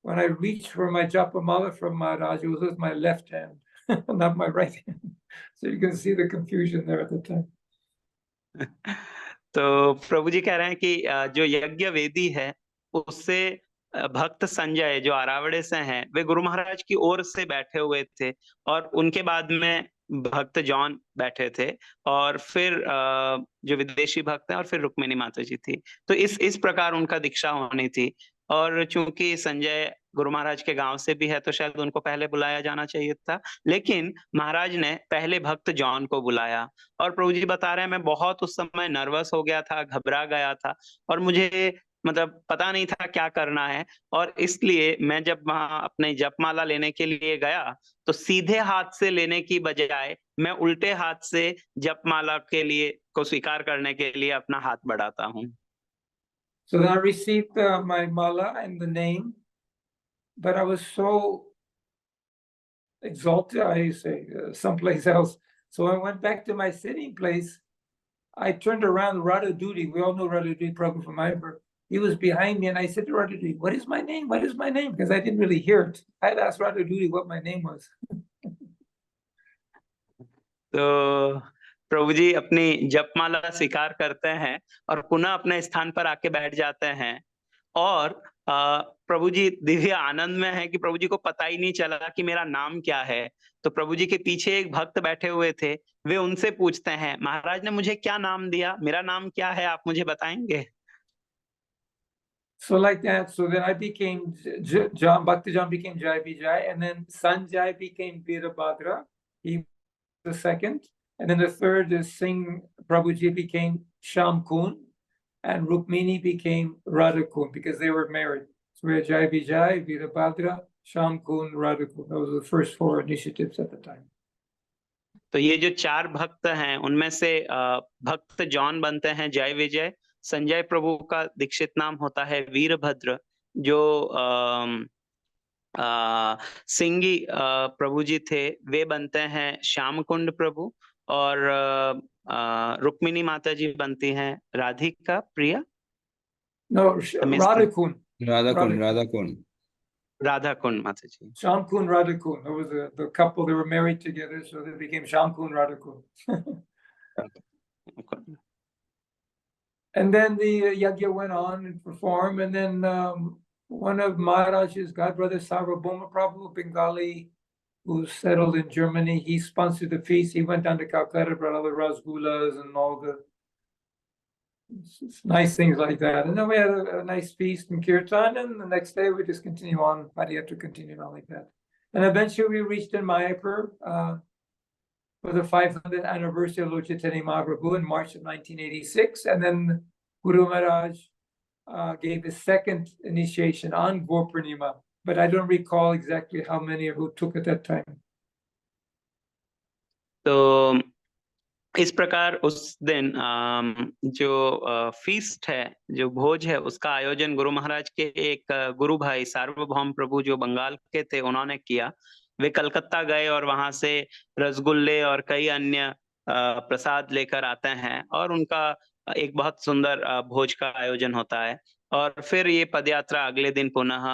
When I reached for my Japamala from Maharaj, it was with my left hand, not my right hand. So you can see the confusion there at the time. तो प्रभु जी कह रहे हैं कि जो यज्ञ वेदी है उससे भक्त संजय जो आरावड़े से हैं वे गुरु महाराज की ओर से बैठे हुए थे और उनके बाद में भक्त जॉन बैठे थे और फिर जो विदेशी भक्त हैं और फिर रुक्मिणी माता जी थी। तो इस प्रकार उनका दीक्षा होनी थी और चूंकि संजय गुरु महाराज के गांव से भी है तो शायद उनको पहले बुलाया जाना चाहिए था, लेकिन महाराज ने पहले भक्त जॉन को बुलाया। और प्रभु जी बता रहे हैं मैं बहुत उस समय नर्वस हो गया था, घबरा गया था और मुझे मतलब पता नहीं था क्या करना है और इसलिए मैं जब वहां अपने जपमाला लेने के लिए गया तो सीधे हाथ से लेने की बजाय मैं उल्टे हाथ से जपमाला के लिए को स्वीकार करने के लिए अपना हाथ बढ़ाता हूँ। So then I received my mala and the name, but I was so exalted, I say, someplace else. So I went back to my sitting place. I turned around, Radha Dudi, we all know Radha Dudi Prabhu from Mayapur. He was behind me and I said to Radha Dudi, what is my name? What is my name? Because I didn't really hear it. I had asked Radha Dudi what my name was. तो प्रभु जी अपनी जपमाला स्वीकार करते हैं और पुनः अपने स्थान पर आके बैठ जाते हैं और प्रभु जी दिव्य आनंद में है कि प्रभु जी को पता ही नहीं चला कि मेरा नाम क्या है। तो प्रभु जी के पीछे एक भक्त बैठे हुए थे, वे उनसे पूछते हैं महाराज ने मुझे क्या नाम दिया, मेरा नाम क्या है, आप मुझे बताएंगे? So like that, so then I became John, Bhakti John became Jai Vijay, and then Sanjay became Veerabhadra. He was the second. And then the third is Singh Prabhuji became Sham Kun, and Rukmini became Radha Kun because they were married. So we had Jai Vijay, Veerabhadra, Sham Kun, Radha Kun. Those were the first four initiatives at the time. तो ये जो चार भक्त हैं उनमें से भक्त John बनते हैं जय विजय, संजय प्रभु का दीक्षित नाम होता है वीरभद्र, जो सिंगी प्रभु जी थे वे बनते हैं श्याम कुंड प्रभु और रुक्मिणी माता जी बनती हैं राधिका प्रिया। No, Radha Kun. Radha Kun माता जी। Sham Kun, Radha Kun. That was the couple. They were married together, so they became Sham Kun, Radha Kun. And then the yajna went on and performed, and then one of Maharaj's godbrother, Sarvabhauma Prabhu, Bengali, who settled in Germany, he sponsored the feast. He went down to Calcutta, brought all the rasgullas and all the nice things like that. And then we had a nice feast in Kirtan, and the next day we just continue on, Padiyatra continued on like that. And eventually we reached in Mayapur for the 500th anniversary of Lord Chaitanya Mahaprabhu in March of 1986. And then Guru Maharaj gave his second initiation on Gaur Purnima, but I don't recall exactly how many who took at that time. तो इस प्रकार उस दिन जो feast है, जो भोज है, उसका आयोजन गुरु महाराज के एक गुरु भाई सार्वभौम प्रभु जो बंगाल के थे उन्होंने किया। वे कलकत्ता गए और वहां से रसगुल्ले और कई अन्य प्रसाद लेकर आते हैं और उनका एक बहुत सुंदर भोज का आयोजन होता है और फिर ये पदयात्रा अगले दिन पुनः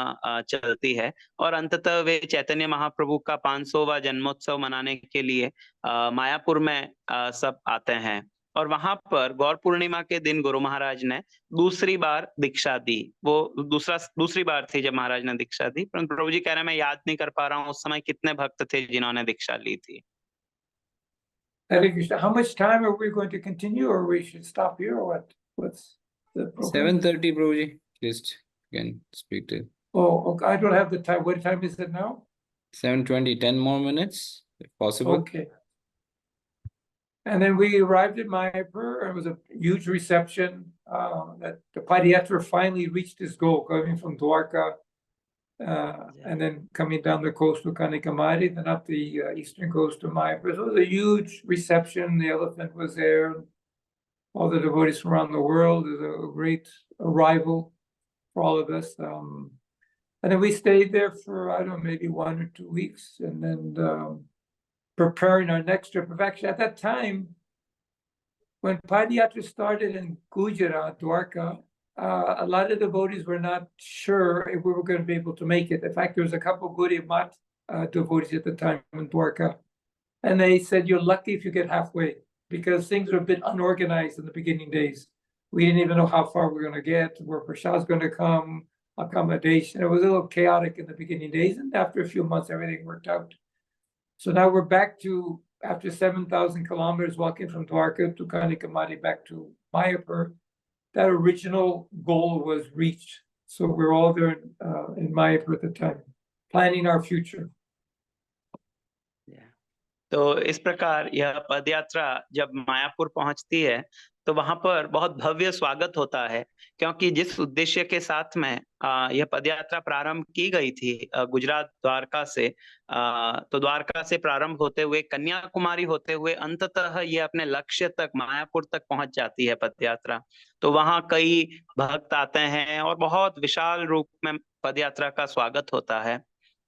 चलती है और अंततः वे चैतन्य महाप्रभु का 500वां जन्मोत्सव मनाने के लिए मायापुर में सब आते हैं और वहां पर गौर पूर्णिमा के दिन गुरु महाराज ने दूसरी बार दीक्षा दी। वो दूसरी बार थी जब महाराज ने दीक्षा दी, परंतु प्रभु जी कह रहे हैं मैं याद नहीं कर पा रहा हूँ उस समय कितने भक्त थे जिन्होंने दीक्षा ली थी। How much time are we going to continue, or we should stop here, or what? What's the program? 7:30, Prabhuji. Just can speak to. Oh, okay. I don't have the time. What time is it now? 7:20. 10 more minutes, if possible. Okay. And then we arrived at Mayapur. It was a huge reception. That the Padiyatra finally reached its goal, coming from Dwarka, and then coming down the coast to Kanikamari, then up the eastern coast to Mayapur. So it was a huge reception. The elephant was there. All the devotees from around the world. It was a great arrival for all of us. And then we stayed there for, I don't know, maybe 1 or 2 weeks, and then preparing our next trip. Actually, at that time, when Padayatra started in Gujarat, Dwarka, a lot of devotees were not sure if we were going to be able to make it. In fact, there was a couple of Gaudiya Math devotees at the time in Dwarka, and they said, "You're lucky if you get halfway," because things were a bit unorganized in the beginning days. We didn't even know how far we were going to get, where Prashad's going to come, accommodation. It was a little chaotic in the beginning days, and after a few months, everything worked out. So now we're back to, after 7,000 kilometers walking from Dwarka to Kanyakumari back to Mayapur, that original goal was reached. So we're all there in Mayapur at the time, planning our future. तो इस प्रकार यह पदयात्रा जब मायापुर पहुंचती है तो वहां पर बहुत भव्य स्वागत होता है, क्योंकि जिस उद्देश्य के साथ में यह पदयात्रा प्रारंभ की गई थी गुजरात द्वारका से, तो द्वारका से प्रारंभ होते हुए कन्याकुमारी होते हुए अंततः ये अपने लक्ष्य तक मायापुर तक पहुंच जाती है पदयात्रा। तो वहां कई भक्त आते हैं और बहुत विशाल रूप में पदयात्रा का स्वागत होता है।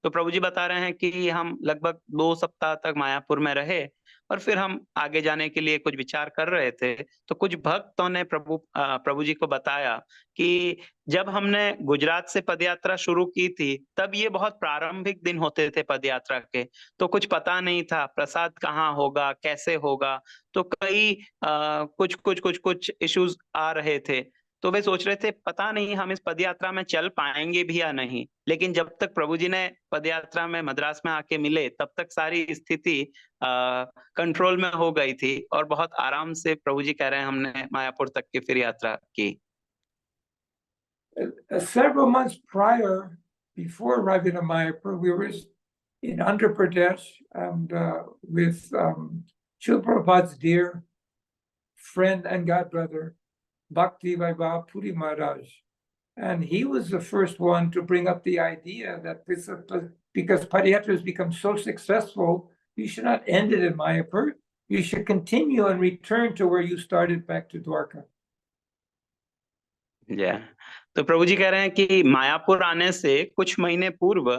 तो प्रभु जी बता रहे हैं कि हम लगभग 2 सप्ताह तक मायापुर में रहे और फिर हम आगे जाने के लिए कुछ विचार कर रहे थे। तो कुछ भक्तों ने प्रभु जी को बताया कि जब हमने गुजरात से पदयात्रा शुरू की थी तब ये बहुत प्रारंभिक दिन होते थे पदयात्रा के, तो कुछ पता नहीं था प्रसाद कहाँ होगा, कैसे होगा, तो कई कुछ इश्यूज आ रहे थे। तो वे सोच रहे थे पता नहीं हम इस पदयात्रा में चल पाएंगे भी या नहीं। लेकिन जब तक प्रभु जी ने पदयात्रा में मद्रास में आके मिले तब तक सारी स्थिति कंट्रोल में हो गई थी और बहुत आराम से प्रभु जी कह रहे हैं हमने मायापुर तक की फिर यात्रा की। Several months prior, before arriving at Mayapur, we were in Andhra Pradesh and with Srila Prabhupada's dear friend and godbrother, Bhakti Vaibhav Puri Maharaj. And he was the first one to bring up the idea that this, because Padayatra has become so successful, you should not end it in Mayapur. You should continue and return to where you started back to Dwarka. Yeah. तो प्रभु जी कह रहे हैं कि मायापुर आने से कुछ महीने पूर्व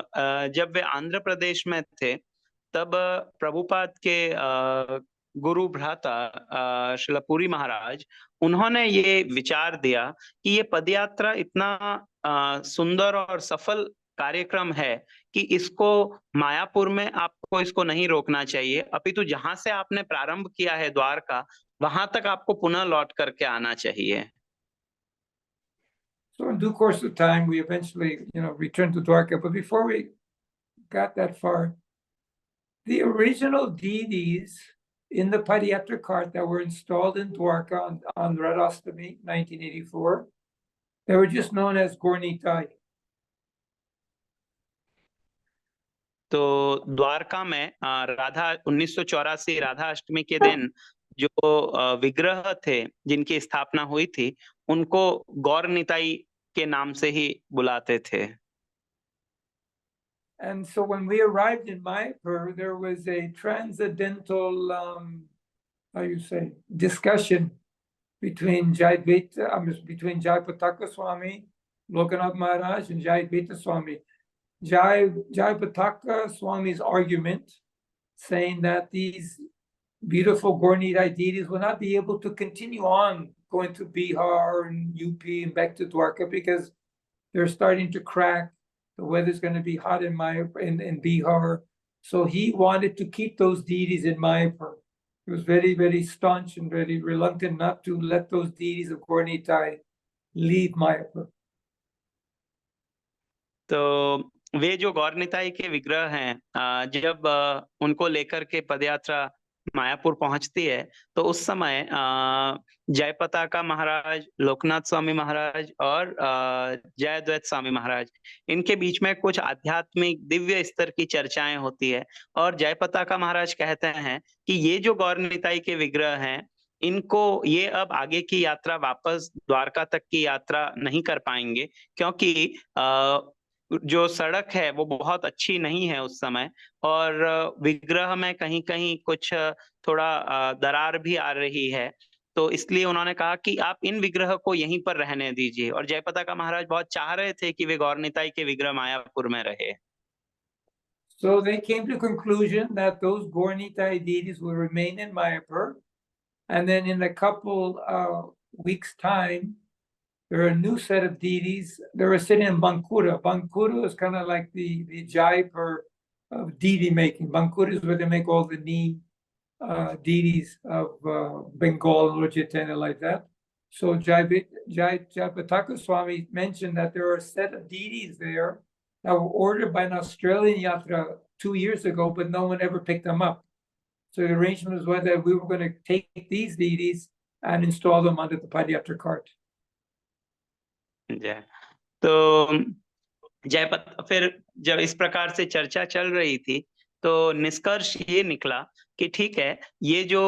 जब वे आंध्र प्रदेश में थे तब प्रभुपाद के गुरु भ्राता श्रील पुरी महाराज, उन्होंने ये विचार दिया कि ये पदयात्रा इतना सुंदर और सफल कार्यक्रम है कि इसको मायापुर में आपको इसको नहीं रोकना चाहिए, अपितु जहां से आपने प्रारंभ किया है द्वारका वहां तक आपको पुनः लौट करके आना चाहिए। So in due course of time, we eventually, returned to Dwarka. But before we got that far, the original deities in the Padayatra cart that were installed in Dwarka on Radhastami, 1984, they were just known as Gornitai. तो द्वारका में राधा 1984 राधा अष्टमी के दिन जो विग्रह थे जिनकी स्थापना हुई थी उनको गौर निताई के नाम से ही बुलाते थे। And so when we arrived in Mayapur, there was a transcendental, discussion between Jayapataka Swami, Lokanath Maharaj, and Jayadvaita Swami. Jayapataka Swami's argument, saying that these beautiful Gornitai deities will not be able to continue on going to Bihar and UP and back to Dwarka because they're starting to crack. The weather's going to be hot in Bihar. So he wanted to keep those deities in Mayapur. He was very, very staunch and very reluctant not to let those deities of Gornitai leave Mayapur. तो वे जो गौर निताई के विग्रह हैं जब उनको लेकर के पदयात्रा मायापुर पहुंचती है तो उस समय जयपताका महाराज, लोकनाथ स्वामी महाराज और जयद्वैत स्वामी महाराज, इनके बीच में कुछ आध्यात्मिक दिव्य स्तर की चर्चाएं होती है और जयपताका महाराज कहते हैं कि ये जो गौर निताई के विग्रह हैं इनको ये अब आगे की यात्रा वापस द्वारका तक की यात्रा नहीं कर पाएंगे क्योंकि जो सड़क है वो बहुत अच्छी नहीं है उस समय और विग्रह में कहीं कहीं कुछ थोड़ा दरार भी आ रही है। तो इसलिए उन्होंने कहा कि आप इन विग्रह को यहीं पर रहने दीजिए, और जयपताका महाराज बहुत चाह रहे थे कि वे गौर निताई के विग्रह मायापुर में रहे। So they came to conclusion that those Gaur Nitai deities will remain in Mayapur, and then in a couple weeks' time, there are a new set of deities. They were sitting in Bankura. Bankura is kind of like the Jaipur of deity making. Bankura is where they make all the knee deities of Bengal and Lord Chaitanya like that. So Jayapataka Swami mentioned that there are a set of deities there that were ordered by an Australian yatra 2 years ago, but no one ever picked them up. So the arrangement was whether we were going to take these deities and install them under the Padayatra cart. जय तो फिर जब इस प्रकार से चर्चा चल रही थी, तो निष्कर्ष ये निकला कि ठीक है, ये जो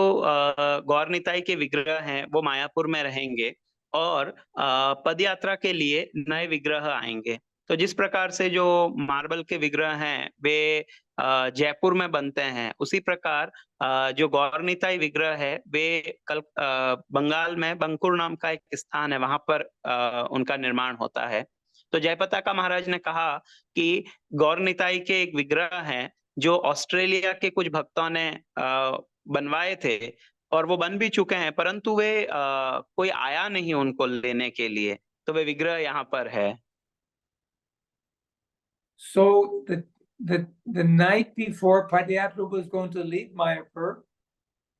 गौर निताई के विग्रह हैं वो मायापुर में रहेंगे, और पदयात्रा के लिए नए विग्रह आएंगे। तो जिस प्रकार से जो मार्बल के विग्रह हैं वे जयपुर में बनते हैं, उसी प्रकार जो गौर निताई विग्रह है वे बंगाल में बंकुर नाम का एक स्थान है, वहां पर उनका निर्माण होता है। तो जयपताका महाराज ने कहा कि गौर निताई के एक विग्रह हैं जो ऑस्ट्रेलिया के कुछ भक्तों ने बनवाए थे, और वो बन भी चुके हैं, परंतु वे कोई आया नहीं उनको लेने के लिए, तो वे विग्रह यहाँ पर है। So the night before Padayatra was going to leave Mayapur,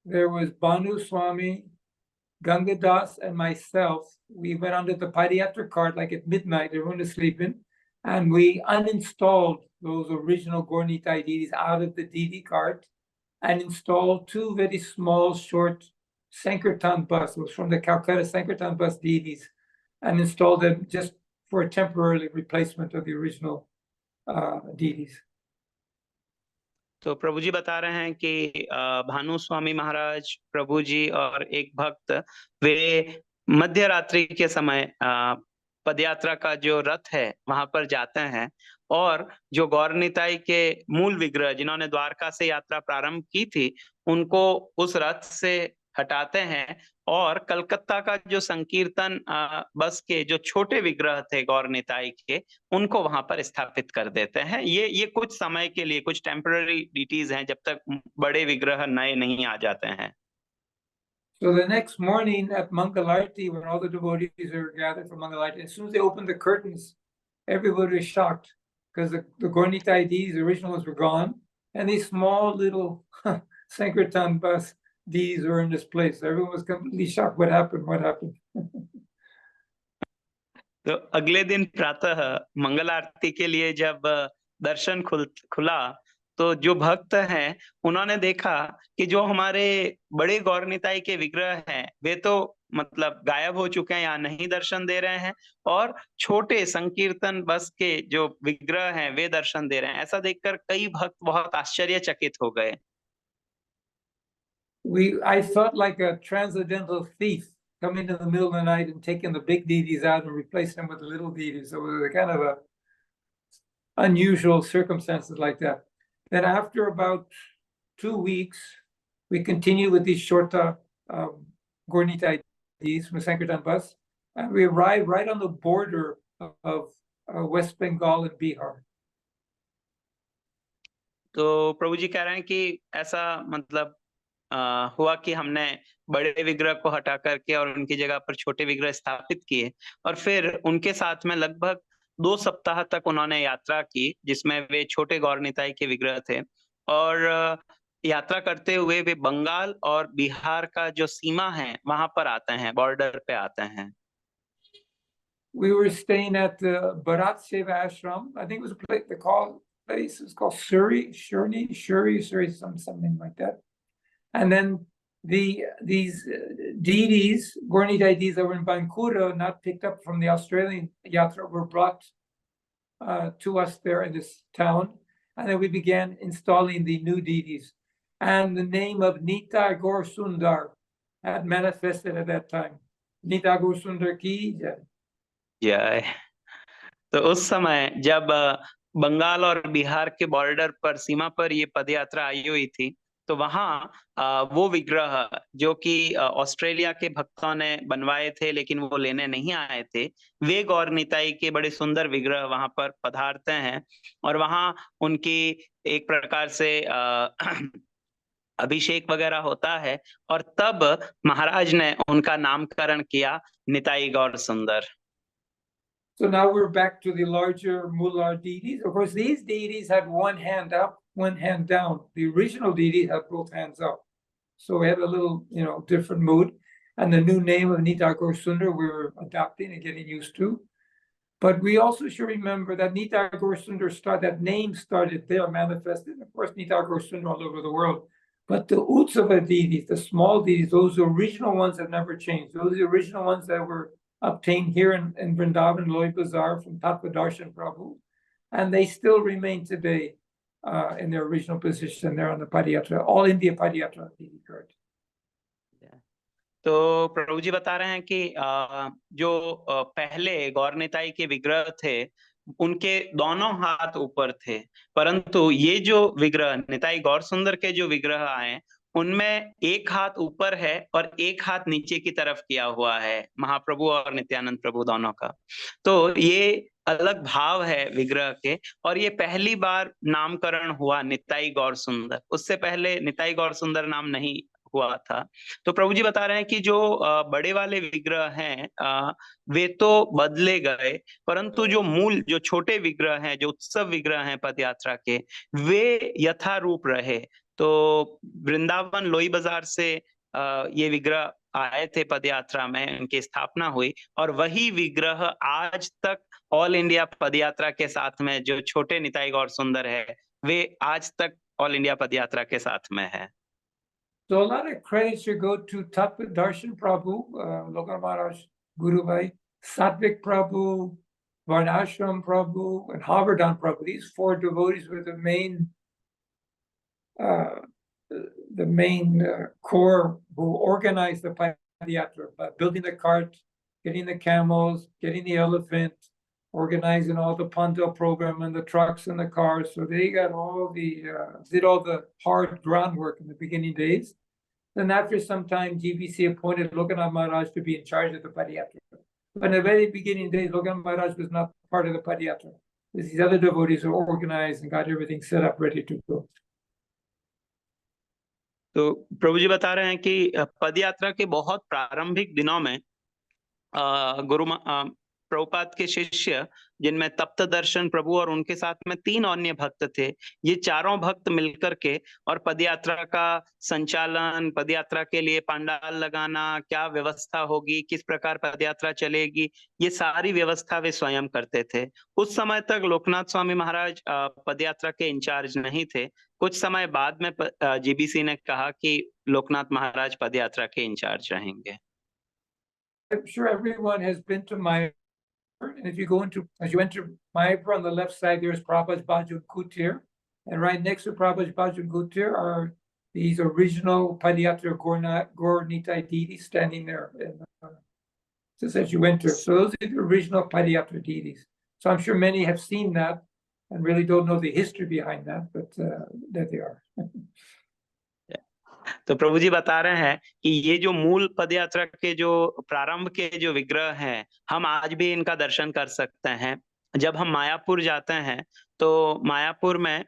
there was Banu Swami, Gangadas, and myself. We went under the Padayatra cart like at midnight, everyone was sleeping, and we uninstalled those original Gaur Nitai deities out of the deity cart and installed two very small, short Sankirtan buses from the Calcutta Sankirtan bus deities, and installed them just for a temporary replacement of the original deities. तो प्रभु जी बता रहे हैं कि भानु स्वामी महाराज, प्रभु जी और एक भक्त वे मध्य रात्रि के समय पदयात्रा का जो रथ है वहां पर जाते हैं, और जो गौर निताई के मूल विग्रह जिन्होंने द्वारका से यात्रा प्रारंभ की थी उनको उस रथ से हटाते हैं, और कलकत्ता का जो संकीर्तन बस के जो छोटे विग्रह थे गौर निताई के, उनको वहां पर स्थापित कर देते हैं। ये कुछ समय के लिए, कुछ टेम्पररी डीटीज हैं जब तक बड़े विग्रह नए नहीं आ जाते हैं। So the next morning at Mangalarti, when all the devotees are gathered for Mangalarti, as soon as they opened the curtains, everybody was shocked because the Gaur Nitai deities, the original ones, were gone, and these small little Sankirtan bus deities were in this place. Everyone was completely shocked. What happened? What happened? तो अगले दिन प्रातः मंगल आरती के लिए जब दर्शन खुला, तो जो भक्त हैं उन्होंने देखा कि जो हमारे बड़े गौर निताई के विग्रह हैं वे तो मतलब गायब हो चुके हैं या नहीं दर्शन दे रहे हैं, और छोटे संकीर्तन बस के जो विग्रह हैं वे दर्शन दे रहे हैं। ऐसा देखकर कई भक्त बहुत आश्चर्यचकित हो गए। I felt like a transcendental thief coming in the middle of the night and taking the big deities out and replacing them with the little deities. So it was a kind of a unusual circumstances like that. Then after about 2 weeks, we continued with these short Gaur Nitai deities from Sankirtan bus, and we arrived right on the border of West Bengal and Bihar. तो प्रभु जी कह रहे हैं कि ऐसा मतलब हुआ कि हमने बड़े विग्रह को हटा करके और उनकी जगह पर छोटे विग्रह स्थापित किए, और फिर उनके साथ में लगभग 2 सप्ताह तक उन्होंने यात्रा की जिसमें वे छोटे गौर निताई के विग्रह थे, और यात्रा करते हुए वे बंगाल और बिहार का जो सीमा है वहां पर आते हैं, बॉर्डर पे आते हैं। We were staying at the Bharat Seva Ashram. I think it was a place they call place. It's called Shuri, something like that. And then these deities, Gaur Nitai deities that were in Bankura, not picked up from the Australian yatra, were brought to us there in this town. And then we began installing the new deities. And the name of Nita Gaur Sundar had manifested at that time. Nita Gaur Sundar ki jai. जय। तो उस समय जब बंगाल और बिहार के border पर, सीमा पर ये पदयात्रा आई हुई थी, तो वहाँ वो विग्रह जो कि ऑस्ट्रेलिया के भक्तों ने बनवाए थे लेकिन वो लेने नहीं आए थे, वे गौर निताई के बड़े सुंदर विग्रह वहां पर पधारते हैं और वहां उनकी एक प्रकार से अभिषेक वगैरह होता है और तब महाराज ने उनका नामकरण किया निताई गौर सुंदर। So now we're back to the larger Mullah deities. Of course, these deities had one hand up, one hand down. The original deity had both hands up. So we had a little, different mood. And the new name of Nitai Gaur Sundar we're adopting and getting used to. But we also should remember that Nitai Gaur Sundar that name started there, manifested. Of course, Nitai Gaur Sundar all over the world. But the Utsava deities, the small deities, those original ones have never changed. Those are the original ones that were obtained here in Vrindavan, Loi Bazaar from Tattva Darshan Prabhu. And they still remain today in their original position there on the Padayatra, All India Padayatra Deity card. तो प्रभु जी बता रहे हैं कि जो पहले गौर निताई के विग्रह थे उनके दोनों हाथ ऊपर थे, परंतु ये जो विग्रह निताई गौर सुंदर के जो विग्रह आए उनमें एक हाथ ऊपर है और एक हाथ नीचे की तरफ किया हुआ है, महाप्रभु और नित्यानंद प्रभु दोनों का। तो ये अलग भाव है विग्रह के और ये पहली बार नामकरण हुआ निताई गौर सुंदर, उससे पहले निताई गौर सुंदर नाम नहीं हुआ था। तो प्रभु जी बता रहे हैं कि जो बड़े वाले विग्रह हैं वे तो बदले गए, परंतु जो मूल जो छोटे विग्रह हैं, जो उत्सव विग्रह हैं पद यात्रा के, वे यथारूप रहे। तो वृंदावन लोई बाजार से ये विग्रह आए थे पद यात्रा में, उनकी स्थापना हुई और वही विग्रह आज तक ऑल इंडिया पद यात्रा के साथ में जो छोटे निताई गौर सुंदर है वे आज तक ऑल इंडिया पद यात्रा के साथ में है। So a lot of credit should go to Tattva Darshan Prabhu, Lokanath Maharaj, Guru Bhai, Satvik Prabhu, Varnashram Prabhu, and Havardhan Prabhu. These four devotees were the main core who organized the Padayatra by building the cart, getting the camels, getting the elephant, organizing all the Pandal program and the trucks and the cars. So they got did all the hard groundwork in the beginning days. Then after some time, GBC appointed Lokanath Maharaj to be in charge of the Padayatra. But in the very beginning days, Lokanath Maharaj was not part of the Padayatra. These other devotees who organized and got everything set up, ready to go. तो प्रभु जी बता रहे हैं कि पद यात्रा के बहुत प्रारंभिक दिनों में प्रभुपाद के शिष्य जिनमें तप्त दर्शन प्रभु और उनके साथ में 3 अन्य भक्त थे, ये चारों भक्त मिलकर के और पदयात्रा का संचालन, पदयात्रा के लिए पंडाल लगाना, क्या व्यवस्था होगी, किस प्रकार पदयात्रा चलेगी, ये सारी व्यवस्था वे स्वयं करते थे। उस समय तक लोकनाथ स्वामी महाराज पदयात्रा के इंचार्ज नहीं थे। कुछ समय बाद में जीबीसी ने कहा कि लोकनाथ महाराज पदयात्रा के इंचार्ज रहेंगे। I'm sure everyone has been to Mayapur, and if you go as you enter Mayapur, on the left side there's Prabhupada Bhajan Kutir, and right next to Prabhupada Bhajan Kutir are these original Padayatra Gaur Nitai deities standing there, just as you enter. So those are the original Padayatra deities. So I'm sure many have seen that and really don't know the history behind that, but there they are. तो प्रभु जी बता रहे हैं कि ये जो मूल पदयात्रा के जो प्रारंभ के जो विग्रह हैं, हम आज भी इनका दर्शन कर सकते हैं। जब हम मायापुर जाते हैं तो मायापुर में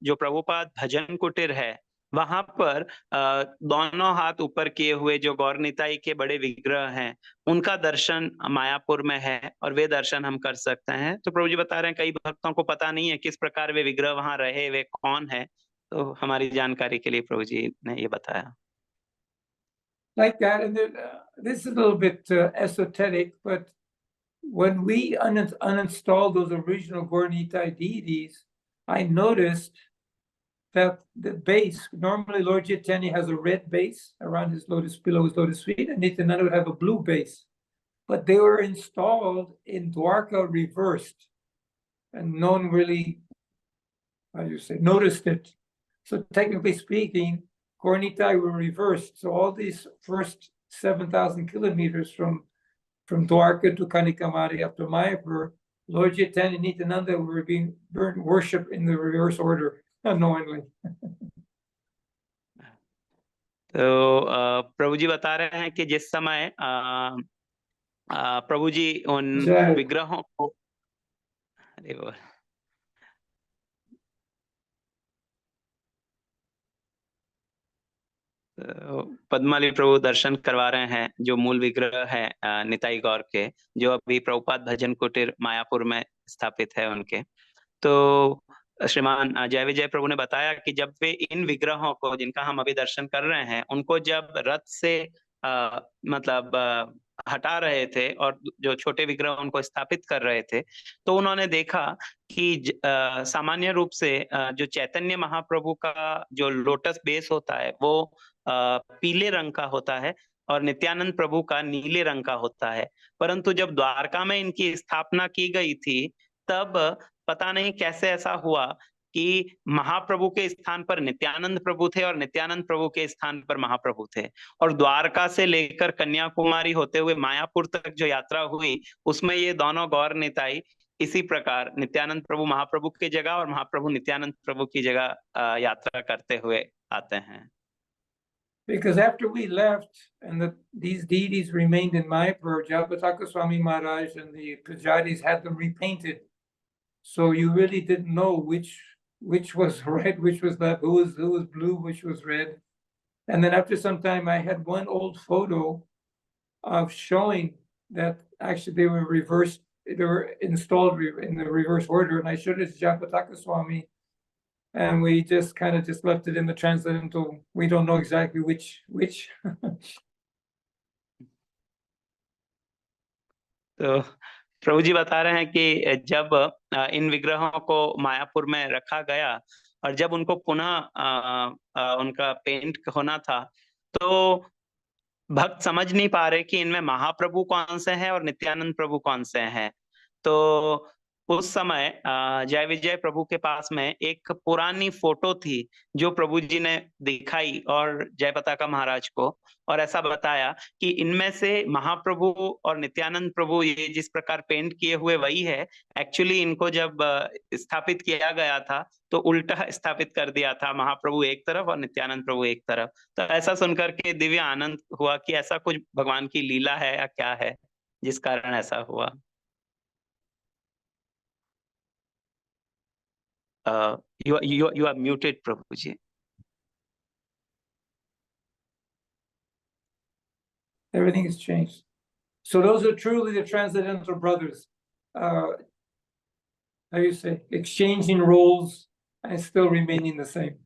जो प्रभुपाद भजन कुटीर है, वहां पर दोनों हाथ ऊपर किए हुए जो गौर निताई के बड़े विग्रह हैं, उनका दर्शन मायापुर में है और वे दर्शन हम कर सकते हैं। तो प्रभु जी बता रहे हैं कई भक्तों को पता नहीं है किस प्रकार वे विग्रह वहां रहे, वे कौन है, तो हमारी जानकारी के लिए प्रभु जी ने ये बताया। Like that, and this is a little bit esoteric, but when we uninstalled those original Gaur Nitai deities, I noticed that the base, normally Lord Chaitanya has a red base around his lotus, below his lotus feet, and Nityananda would have a blue base. But they were installed in Dwarka reversed, and no one really, noticed it. So technically speaking, Gaur Nitai were reversed. So all these first 7,000 kilometers from Dwarka to Kanikamari up to Mayapur, Lord Chaitanya and Nityananda were being worshipped in the reverse order, unknowingly. तो प्रभु जी बता रहे हैं कि जिस समय प्रभु जी उन जय विग्रहों को, अरे वो पद्माली प्रभु दर्शन करवा रहे हैं जो मूल विग्रह है निताई गौर के, जो अभी प्रभुपाद भजन कुटीर मायापुर में स्थापित है उनके। तो श्रीमान जय विजय प्रभु ने बताया कि जब वे इन विग्रहों को, जिनका हम अभी दर्शन कर रहे हैं, उनको जब रथ से मतलब हटा रहे थे और जो छोटे विग्रह उनको स्थापित कर रहे थे, तो उन्होंने देखा कि सामान्य रूप से जो चैतन्य महाप्रभु का जो लोटस बेस होता है वो पीले रंग का होता है और नित्यानंद प्रभु का नीले रंग का होता है। परंतु जब द्वारका में इनकी स्थापना की गई थी, तब पता नहीं कैसे ऐसा हुआ कि महाप्रभु के स्थान पर नित्यानंद प्रभु थे और नित्यानंद प्रभु के स्थान पर महाप्रभु थे। और द्वारका से लेकर कन्याकुमारी होते हुए मायापुर तक जो यात्रा हुई, उसमें ये दोनों गौर निताई इसी प्रकार नित्यानंद प्रभु महाप्रभु की जगह और महाप्रभु नित्यानंद प्रभु की जगह यात्रा करते हुए आते हैं। Because after we left and these deities remained in Mayapur, Jayapataka Swami Maharaj and the Pujaris had them repainted. So you really didn't know which was red, which was left, who was blue, which was red. And then after some time, I had one old photo of showing that actually they were reversed, they were installed in the reverse order, and I showed it to Jayapataka Swami. And we just kind of just left it in the transcendental. We don't know exactly which. तो प्रभु जी बता रहे हैं कि जब इन विग्रहों को मायापुर में रखा गया और जब उनको पुनः उनका पेंट होना था, तो भक्त समझ नहीं पा रहे कि इनमें महाप्रभु कौन से हैं और नित्यानंद प्रभु कौन से हैं। तो उस समय जय विजय प्रभु के पास में एक पुरानी फोटो थी जो प्रभु जी ने दिखाई और जय पताका महाराज को, और ऐसा बताया कि इनमें से महाप्रभु और नित्यानंद प्रभु ये जिस प्रकार पेंट किए हुए वही है। एक्चुअली इनको जब स्थापित किया गया था तो उल्टा स्थापित कर दिया था, महाप्रभु एक तरफ और नित्यानंद प्रभु एक तरफ। तो ऐसा सुनकर के दिव्य आनंद हुआ कि ऐसा कुछ भगवान की लीला है या क्या है जिस कारण ऐसा हुआ। You are muted, Prabhuji. Everything has changed. So those are truly the transcendental brothers. How you say, exchanging roles and still remaining the same.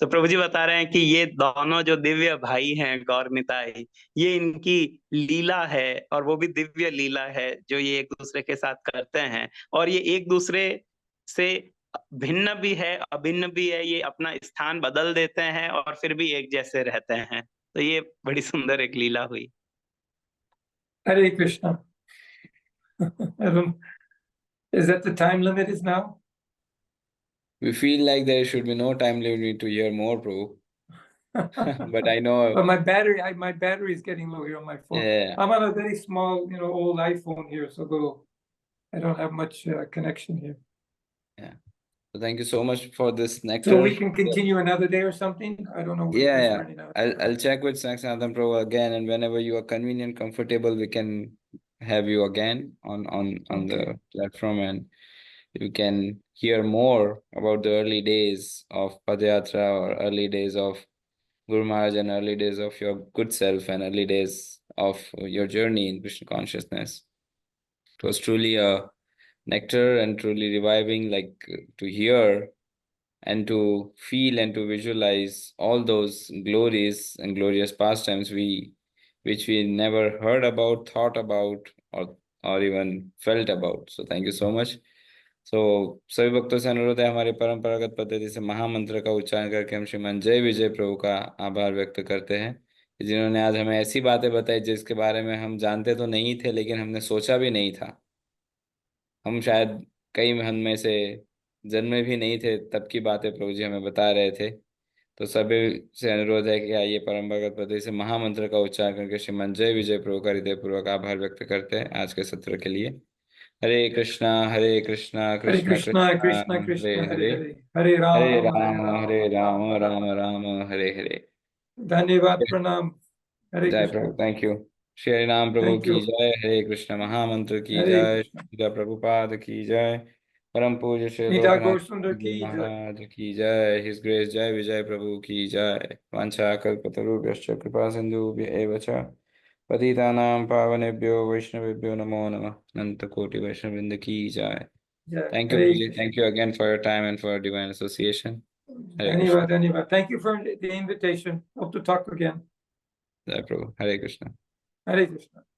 तो प्रभु जी बता रहे हैं कि ये दोनों जो दिव्य भाई हैं गौर निताई, ये इनकी लीला है और वो भी दिव्य लीला है जो ये एक दूसरे के साथ करते हैं, और ये एक दूसरे से भिन्न भी है अभिन्न भी है। ये अपना स्थान बदल देते हैं और फिर भी एक जैसे रहते हैं। तो ये बड़ी सुंदर एक लीला हुई। Hare Krishna. Is that the time limit is now? We feel like there should be no time limit to hear more, Prabhu. But I know. But my battery is getting low here on my phone. Yeah. I'm on a very small, old iPhone here, so I don't have much connection here. Yeah. So thank you so much for this nectar. So we can continue another day or something. I don't know. Yeah. I'll check with Sanatana Prabhu again, and whenever you are convenient, comfortable, we can have you again on Okay. the platform, and you can hear more about the early days of Padayatra or early days of Guru Maharaj and early days of your good self and early days of your journey in Krishna consciousness. It was truly a nectar and truly reviving, like to hear and to feel and to visualize all those glories and glorious pastimes which we never heard about, thought about, or even felt about. So thank you so much. So सभी भक्तों से अनुरोध है, हमारी परंपरागत पद्धति से महामंत्र का उच्चारण करके हम श्रीमान जय विजय प्रभु का आभार व्यक्त करते हैं, जिन्होंने आज हमें ऐसी बातें बताई जिसके बारे में हम जानते तो नहीं थे, लेकिन हमने सोचा भी नहीं था। हम शायद कई हम में से जन्मे भी नहीं थे तब की बातें प्रभु जी हमें बता रहे थे। तो सभी से अनुरोध है कि आइए परंपरागत पद्धति से महामंत्र का उच्चारण करके श्रीमान जय विजय प्रभु का हृदयपूर्वक आभार व्यक्त करते हैं आज के सत्र के लिए। Hare Krishna Krishna Hare Krishna Krishna, Krishna Krishna Hare Krishna, Hare, Hare Hare, Hare Hare Ram, Hare Ram Ram. Ram Ram Hare Hare. Dhanyavad Pranam. Hare जय Krishna. प्रभु, थैंक यू। श्री हरि नाम प्रभु Thank की you. जय, हरे कृष्ण महामंत्र की Hare जय, Krishna. श्रील प्रभुपाद की जय, परम पूज्य श्री Nita लोकनाथ Gosundar जी ki jai. महाराज की जय, हिज ग्रेस जय विजय प्रभु की जय। वाञ्छा कल्पतरुभ्यश्च कृपा सिन्धुभ्य एव च पतितानां पावनेभ्यो वैष्णवेभ्यो नमो नमः। अनंत कोटि वैष्णववृंद की जय। Jai. Thank you, Hare Prabhuji. Krishna. Thank you again for your time and for divine association. Hare Krishna. Dhanyavad, Dhanyavad. Thank you for the invitation. Hope to talk again. Jai Prabhu. Hare Krishna. Hare Krishna.